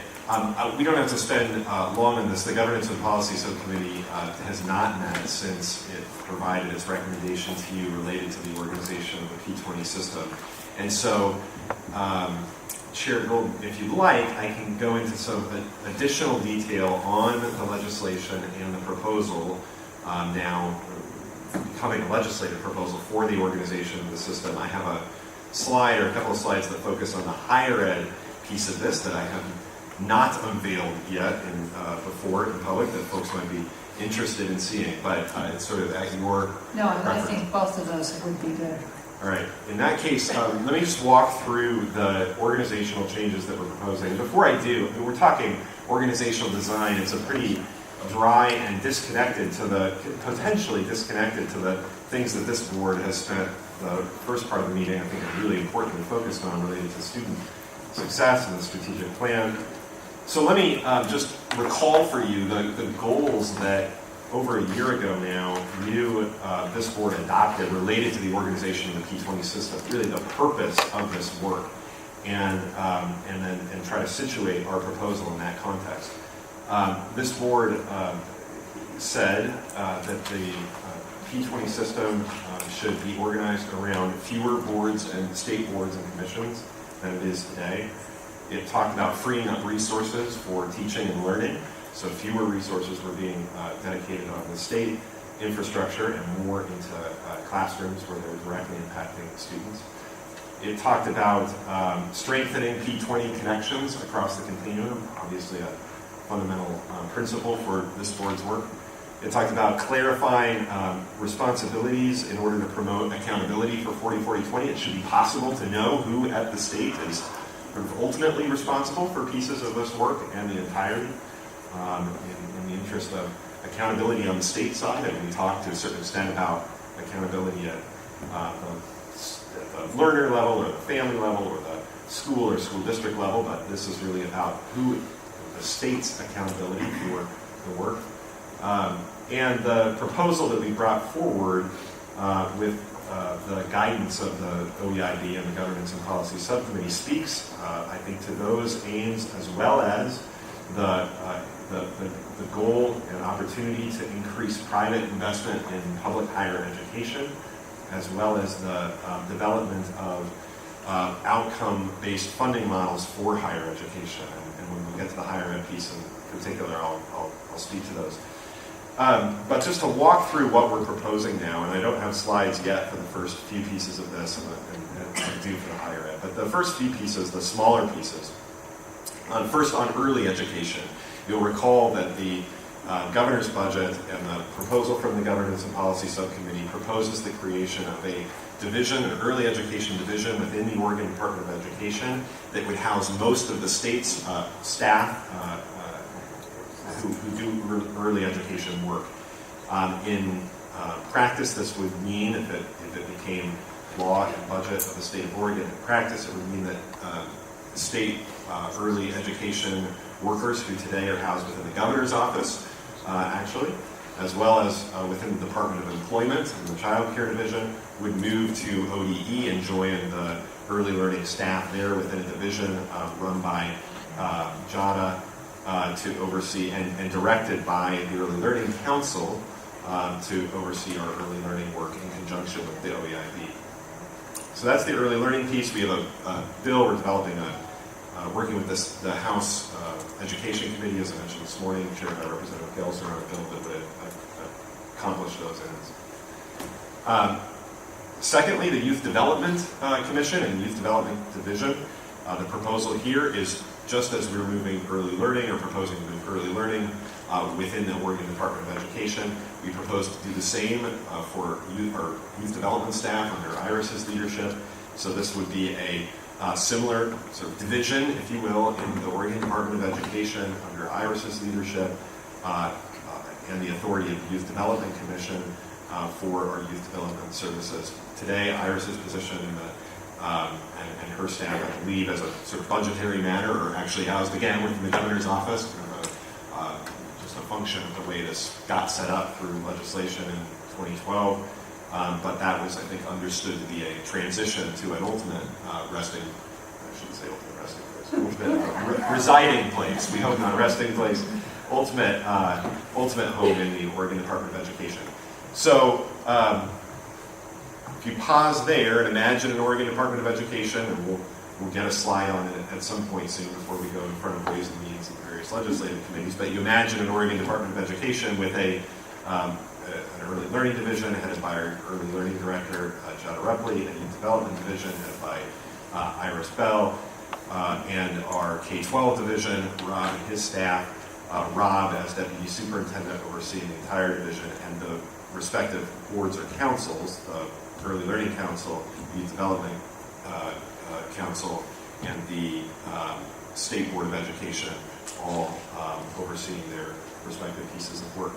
We don't have to spend long on this. The Governance and Policy Subcommittee has not met since it provided its recommendation to you related to the organization of the P20 system. And so, Chair Gould, if you'd like, I can go into some additional detail on the legislation and the proposal now becoming a legislative proposal for the organization of the system. I have a slide or a couple of slides that focus on the higher ed piece of this that I have not unveiled yet before in public that folks might be interested in seeing, but it's sort of at your preference. I think both of those would be good. All right. In that case, let me just walk through the organizational changes that we're proposing. Before I do, we're talking organizational design. It's a pretty dry and disconnected to potentially disconnected to the things that this board has spent the first part of the meeting, I think, is really importantly focused on related to student success and the strategic plan. So let me just recall for you the goals that over a year ago now, this board adopted related to the organization of the P20 system, really the purpose of this work, and try to situate our proposal in that context. This board said that the P20 system should be organized around fewer boards and state boards and commissions than it is today. It talked about freeing up resources for teaching and learning, so fewer resources were being dedicated on the state infrastructure and more into classrooms where they were directly impacting the students. It talked about strengthening P20 connections across the continuum, obviously a fundamental principle for this board's work. It talked about clarifying responsibilities in order to promote accountability for 40-40-20. It should be possible to know who at the state is sort of ultimately responsible for pieces of this work and the entirety in the interest of accountability on the state side. And we talked to a certain extent about accountability at the learner level or the family level or the school or school district level, but this is really about the state's accountability for the work. And the proposal that we brought forward with the guidance of the OEIB and the Governance and Policy Subcommittee speaks, I think, to those aims as well as the goal and opportunity to increase private investment in public higher education, as well as the development of outcome-based funding models for higher education. And when we get to the higher ed piece in particular, I'll speak to those. But just to walk through what we're proposing now, and I don't have slides yet for the first few pieces of this, and I do for the higher ed, but the first few pieces, the smaller pieces. First on early education, you'll recall that the governor's budget, and the proposal from the Governance and Policy Subcommittee proposes the creation of a division, an early education division within the Oregon Department of Education that would house most of the state's staff who do early education work. In practice, this would mean, if it became law and budget of the state of Oregon, in practice it would mean that state early education workers who today are housed within the governor's office, actually, as well as within the Department of Employment and the Child Care Division, would move to ODE and join the early learning staff there within a division run by JADA to oversee and directed by the Early Learning Council to oversee our early learning work in conjunction with the OEIB. So that's the early learning piece. We have a bill we're developing, working with the House Education Committee, as I mentioned this morning, chaired by Representative Gelser, on a bill that would accomplish those ends. Secondly, the Youth Development Commission and Youth Development Division. The proposal here is just as we're moving early learning or proposing to move early learning within the Oregon Department of Education, we propose to do the same for our youth development staff under Iris's leadership. So this would be a similar sort of division, if you will, in the Oregon Department of Education under Iris's leadership and the authority of the Youth Development Commission for our youth development services. Today, Iris's position and her staff, I believe, as a sort of budgetary matter, are actually housed again within the governor's office, just a function of the way this got set up through legislation in 2012. But that was, I think, understood to be a transition to an ultimate resting, I shouldn't say ultimate resting place, ultimate residing place. We hope not resting place, ultimate home in the Oregon Department of Education. So if you pause there and imagine an Oregon Department of Education, and we'll get a slide on it at some point soon before we go in front of Ways and Means and various legislative committees, but you imagine an Oregon Department of Education with an early learning division headed by our early learning director, Jada Rupley, a youth development division headed by Iris Bell, and our K-12 division, Rob and his staff, Rob as deputy superintendent overseeing the entire division, and the respective boards or councils, the Early Learning Council, Youth Development Council, and the State Board of Education, all overseeing their respective pieces of work.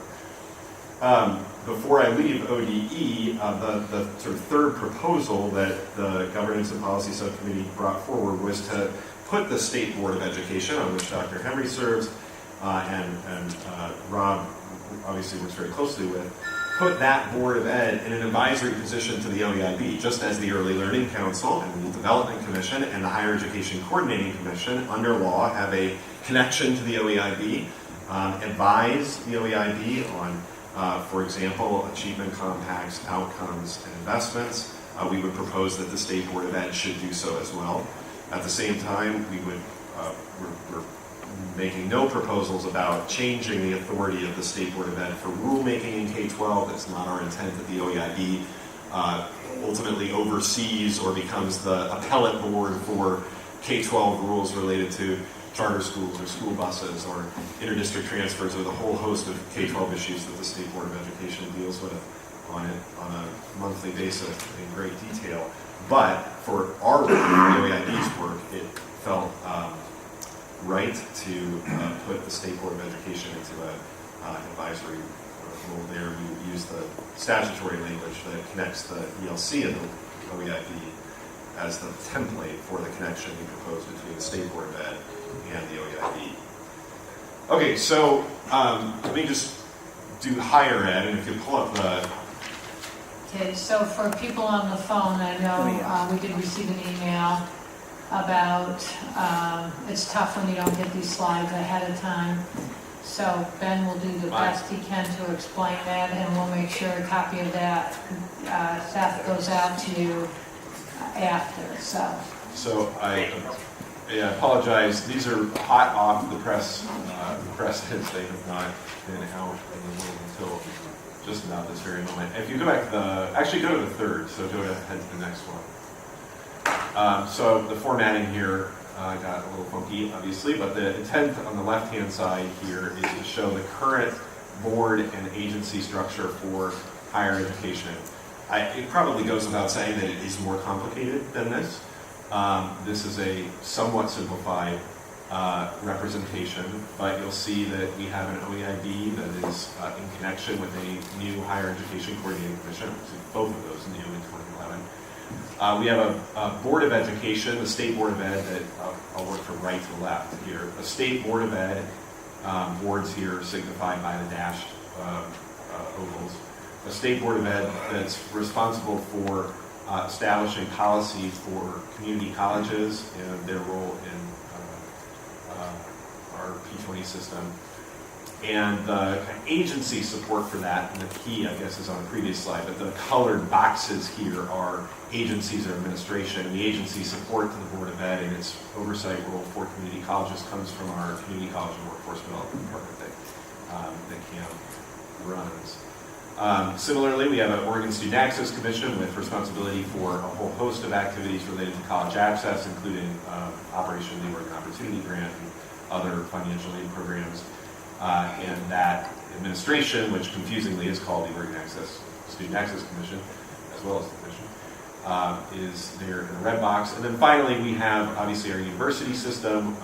Before I leave ODE, the sort of third proposal that the Governance and Policy Subcommittee brought forward was to put the State Board of Education, on which Dr. Henry serves, and Rob obviously works very closely with, put that Board of Ed in an advisory position to the OEIB, just as the Early Learning Council and the Youth Development Commission and the Higher Education Coordinating Commission, under law, have a connection to the OEIB, advise the OEIB on, for example, achievement compacts, outcomes, and investments. We would propose that the State Board of Ed should do so as well. At the same time, we're making no proposals about changing the authority of the State Board of Ed for rulemaking in K-12. That's not our intent that the OEIB ultimately oversees or becomes the appellate board for K-12 rules related to charter schools or school buses or interdistrict transfers or the whole host of K-12 issues that the State Board of Education deals with on a monthly basis in great detail. But for our work, the OEIB's work, it felt right to put the State Board of Education into an advisory role there. We use the statutory language that connects the ELC and the OEIB as the template for the connection we propose between the State Board of Ed and the OEIB. Okay, so let me just do higher ed, and if you pull up the... Okay, so for people on the phone, I know we did receive an email about it's tough when you don't get these slides ahead of time. So Ben will do the best he can to explain that, and we'll make sure a copy of that stuff goes out to you after. So I apologize. These are hot off the press. Hits. They have not been out in the world until just about this very moment. If you go back to go to the third. So go ahead to the next one. So the formatting here got a little funky, obviously, but the intent on the left-hand side here is to show the current board and agency structure for higher education. It probably goes without saying that it is more complicated than this. This is a somewhat simplified representation, but you'll see that we have an OEIB that is in connection with a new higher education coordinating commission, both of those new in 2011. We have a Board of Education, the State Board of Ed, that I'll work from right to left here. A State Board of Ed, boards here signified by the dashed ovals. A State Board of Ed that's responsible for establishing policy for community colleges and their role in our P20 system. And the agency support for that, and the key, I guess, is on the previous slide, but the colored boxes here are agencies or administration. And the agency support to the Board of Ed and its oversight role for community colleges comes from our Community College and Workforce Development Department that CAM runs. Similarly, we have an Oregon Student Access Commission with responsibility for a whole host of activities related to college access, including operation of the Oregon Opportunity Grant and other financial aid programs. And that administration, which confusingly is called the Oregon Student Access Commission, as well as the commission, is there in the red box. And then finally, we have obviously our university system.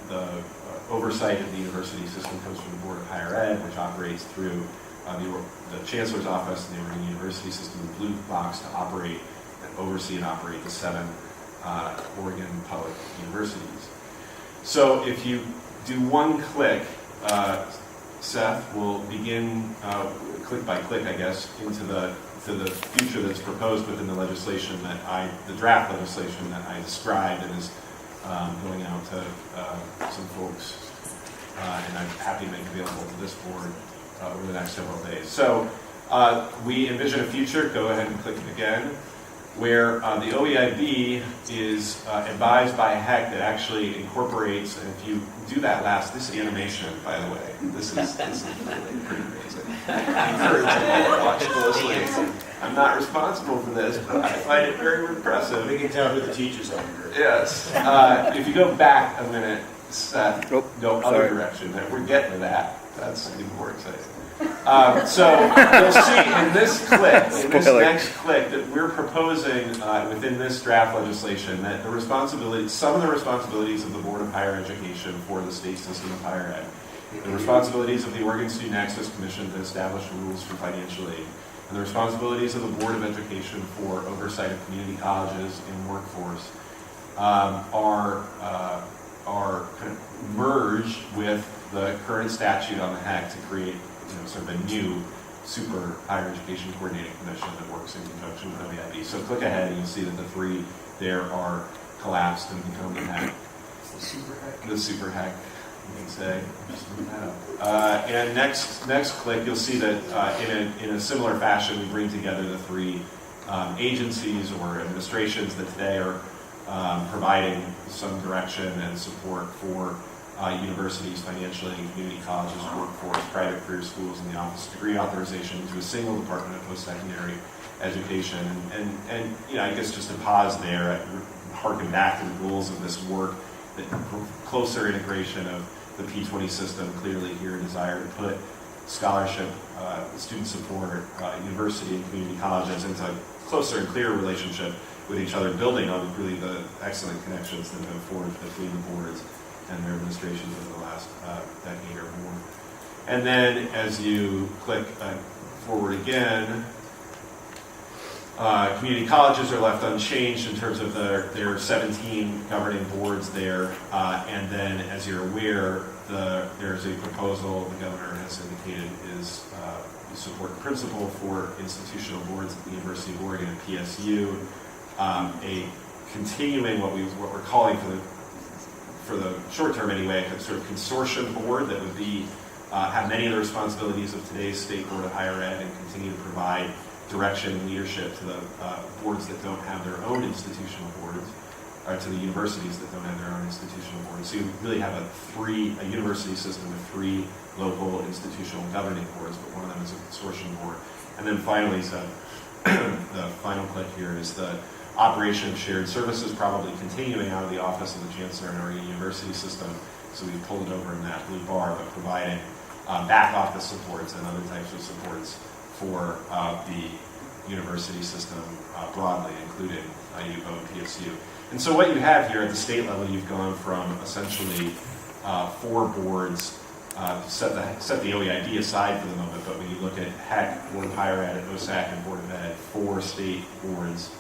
The oversight of the university system comes from the Board of Higher Ed, which operates through the Chancellor's Office and the Oregon University System, the blue box, to operate and oversee and operate the 7 Oregon public universities. So if you do one click, Seth will begin click by click, I guess, into the future that's proposed within the legislation the draft legislation that I described and is going out to some folks, and I'm happy to make available to this board over the next several days. So we envision a future, go ahead and click it again, where the OEIB is advised by HEC that actually incorporates, and if you do that this animation, by the way, this is really pretty amazing. I encourage you to watch closely. I'm not responsible for this, but I find it very impressive. We can tell who the teachers are. Yes. If you go back a minute, Seth, go other direction. We're getting to that. That's even more exciting. So you'll see in this clip, in this next clip, that we're proposing within this draft legislation that some of the responsibilities of the Board of Higher Education for the state system of higher ed, the responsibilities of the Oregon Student Access Commission to establish rules for financial aid, and the responsibilities of the Board of Education for oversight of community colleges and workforce are kind of merged with the current statute on the HEC to create sort of a new super higher education coordinating commission that works in conjunction with OEIB. So click ahead and you'll see that the 3 there are collapsed and become the HEC. The super HEC, you can say. And next click, you'll see that in a similar fashion, we bring together the 3 agencies or administrations that today are providing some direction and support for universities, financial aid, community colleges, workforce, private career schools, and the Office of Degree Authorization into a single Department of Post-Secondary Education. And I guess just to pause there, harken back to the goals of this work, that closer integration of the P20 system, clearly here a desire to put scholarship, student support, university and community colleges into a closer and clearer relationship with each other, building on really the excellent connections that have been forged between the boards and their administrations over the last decade or more. And then as you click forward again, community colleges are left unchanged in terms of their 17 governing boards there. And then, as you're aware, there's a proposal the governor has indicated is support and principle for institutional boards at the University of Oregon and PSU, a continuing what we're calling for the short term anyway, a sort of consortium board that would have many of the responsibilities of today's State Board of Higher Ed and continue to provide direction and leadership to the boards that don't have their own institutional boards, or to the universities that don't have their own institutional boards. So you really have a university system with 3 local institutional governing boards, but one of them is a consortium board. And then finally, the final click here is the operation of shared services, probably continuing out of the Office of the Chancellor in our university system. So we pulled it over in that blue bar, but providing back office supports and other types of supports for the university system broadly, including UVO and PSU. And so what you have here at the state level, you've gone from essentially 4 boards, set the OEIB aside for the moment, but when you look at HEC, Board of Higher Ed, OSAC, and Board of Ed, 4 state boards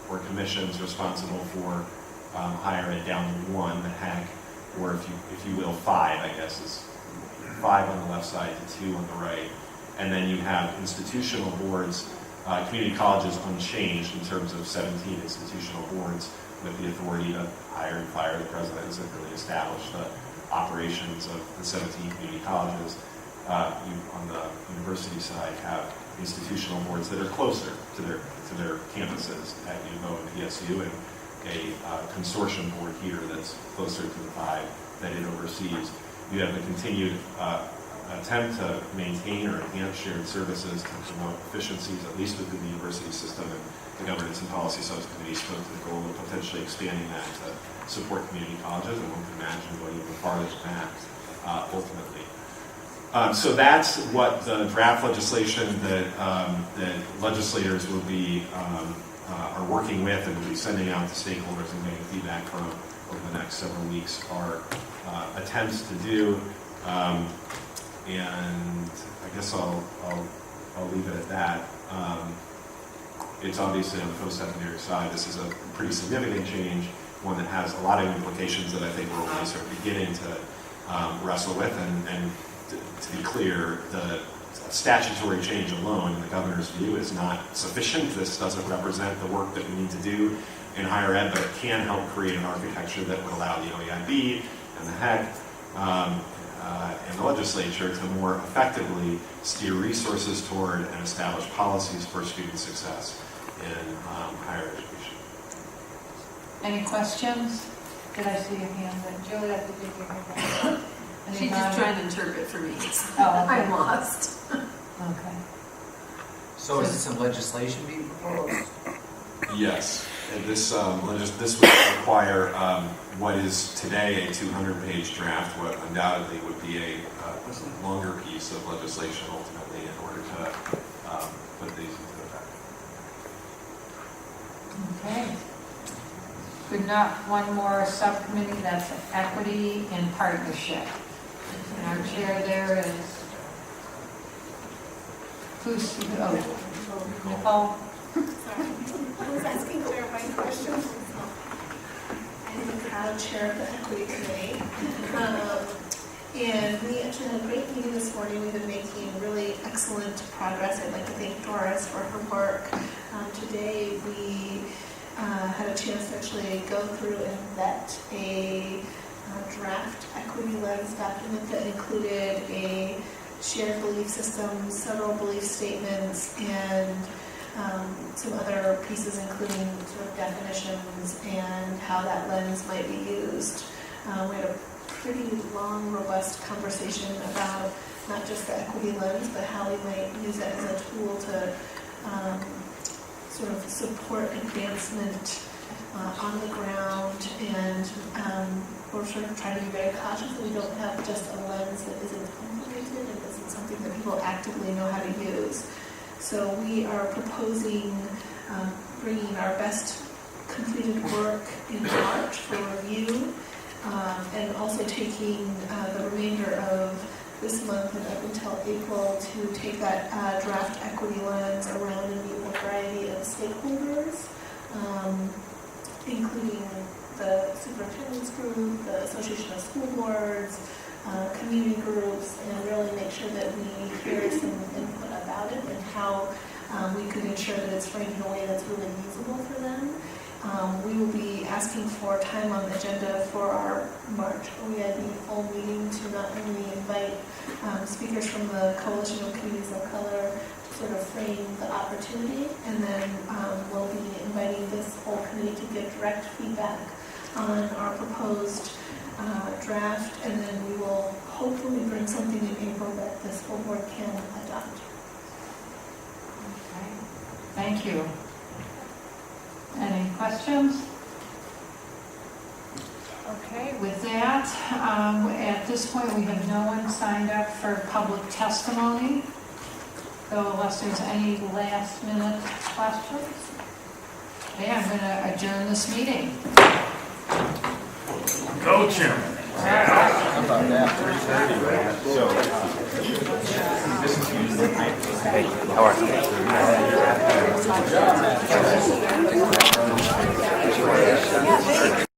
or commissions responsible for higher ed down to 1, the HEC, or if you will, 5, I guess, is 5 on the left side to 2 on the right. And then you have institutional boards, community colleges unchanged in terms of 17 institutional boards with the authority to hire and fire the president and really establish the operations of the 17 community colleges. You, on the university side, have institutional boards that are closer to their campuses at UVO and PSU, and a consortium board here that's closer to the 5 that it oversees. You have the continued attempt to maintain or enhance shared services to promote efficiencies, at least within the university system, and the governance and policy subcommittee spoke to the goal of potentially expanding that to support community colleges, and one can imagine going even farther than that ultimately. So that's what the draft legislation that legislators will be are working with and will be sending out to stakeholders and getting feedback from over the next several weeks are attempts to do. And I guess I'll leave it at that. It's obviously on the post-secondary side, this is a pretty significant change, one that has a lot of implications that I think we're only sort of beginning to wrestle with. And to be clear, the statutory change alone, in the governor's view, is not sufficient. This doesn't represent the work that we need to do in higher ed, but it can help create an architecture that would allow the OEIB and the HEC and the legislature to more effectively steer resources toward and establish policies for student success in higher education. Any questions? Did I see a hand? Julia, did you give me that? She's just trying to interpret for me. Oh, okay. I'm lost. Okay. So is some legislation being proposed? Yes, and this would require what is today a 200-page draft, what undoubtedly would be a longer piece of legislation ultimately in order to put these into effect. Okay. Good enough. One more subcommittee, that's equity and partnership. And our chair there is, who's, Nicole? Sorry, I was asking clarifying questions. I'm the proud chair of the equity committee. And we actually had a great meeting this morning. We've been making really excellent progress. I'd like to thank Doris for her work. Today we had a chance to actually go through and vet a draft equity lens document that included a shared belief system, several belief statements, and some other pieces, including sort of definitions and how that lens might be used. We had a pretty long, robust conversation about not just the equity lens, but how we might use it as a tool to sort of support advancement on the ground, and we're sort of trying to be very cautious that we don't have just a lens that isn't implemented and isn't something that people actively know how to use. So we are proposing bringing our best completed work in March for review, and also taking the remainder of this month and up until April to take that draft equity lens around and meet with a variety of stakeholders, including the superintendent's group, the Association of School Boards, community groups, and really make sure that we hear some input about it and how we could ensure that it's framed in a way that's really usable for them. We will be asking for time on the agenda for our March OEIB full meeting to not only invite speakers from the Coalition of Communities of Color to sort of frame the opportunity, and then we'll be inviting this whole committee to give direct feedback on our proposed draft, and then we will hopefully bring something in April that this full board can adopt. Okay. Thank you. Any questions? Okay, with that, at this point, we have no one signed up for public testimony. So unless there's any last minute questions, okay, I'm going to adjourn this meeting. Go, Jim. How about that? 3:30, right? So, this is usually. Hey, how are you?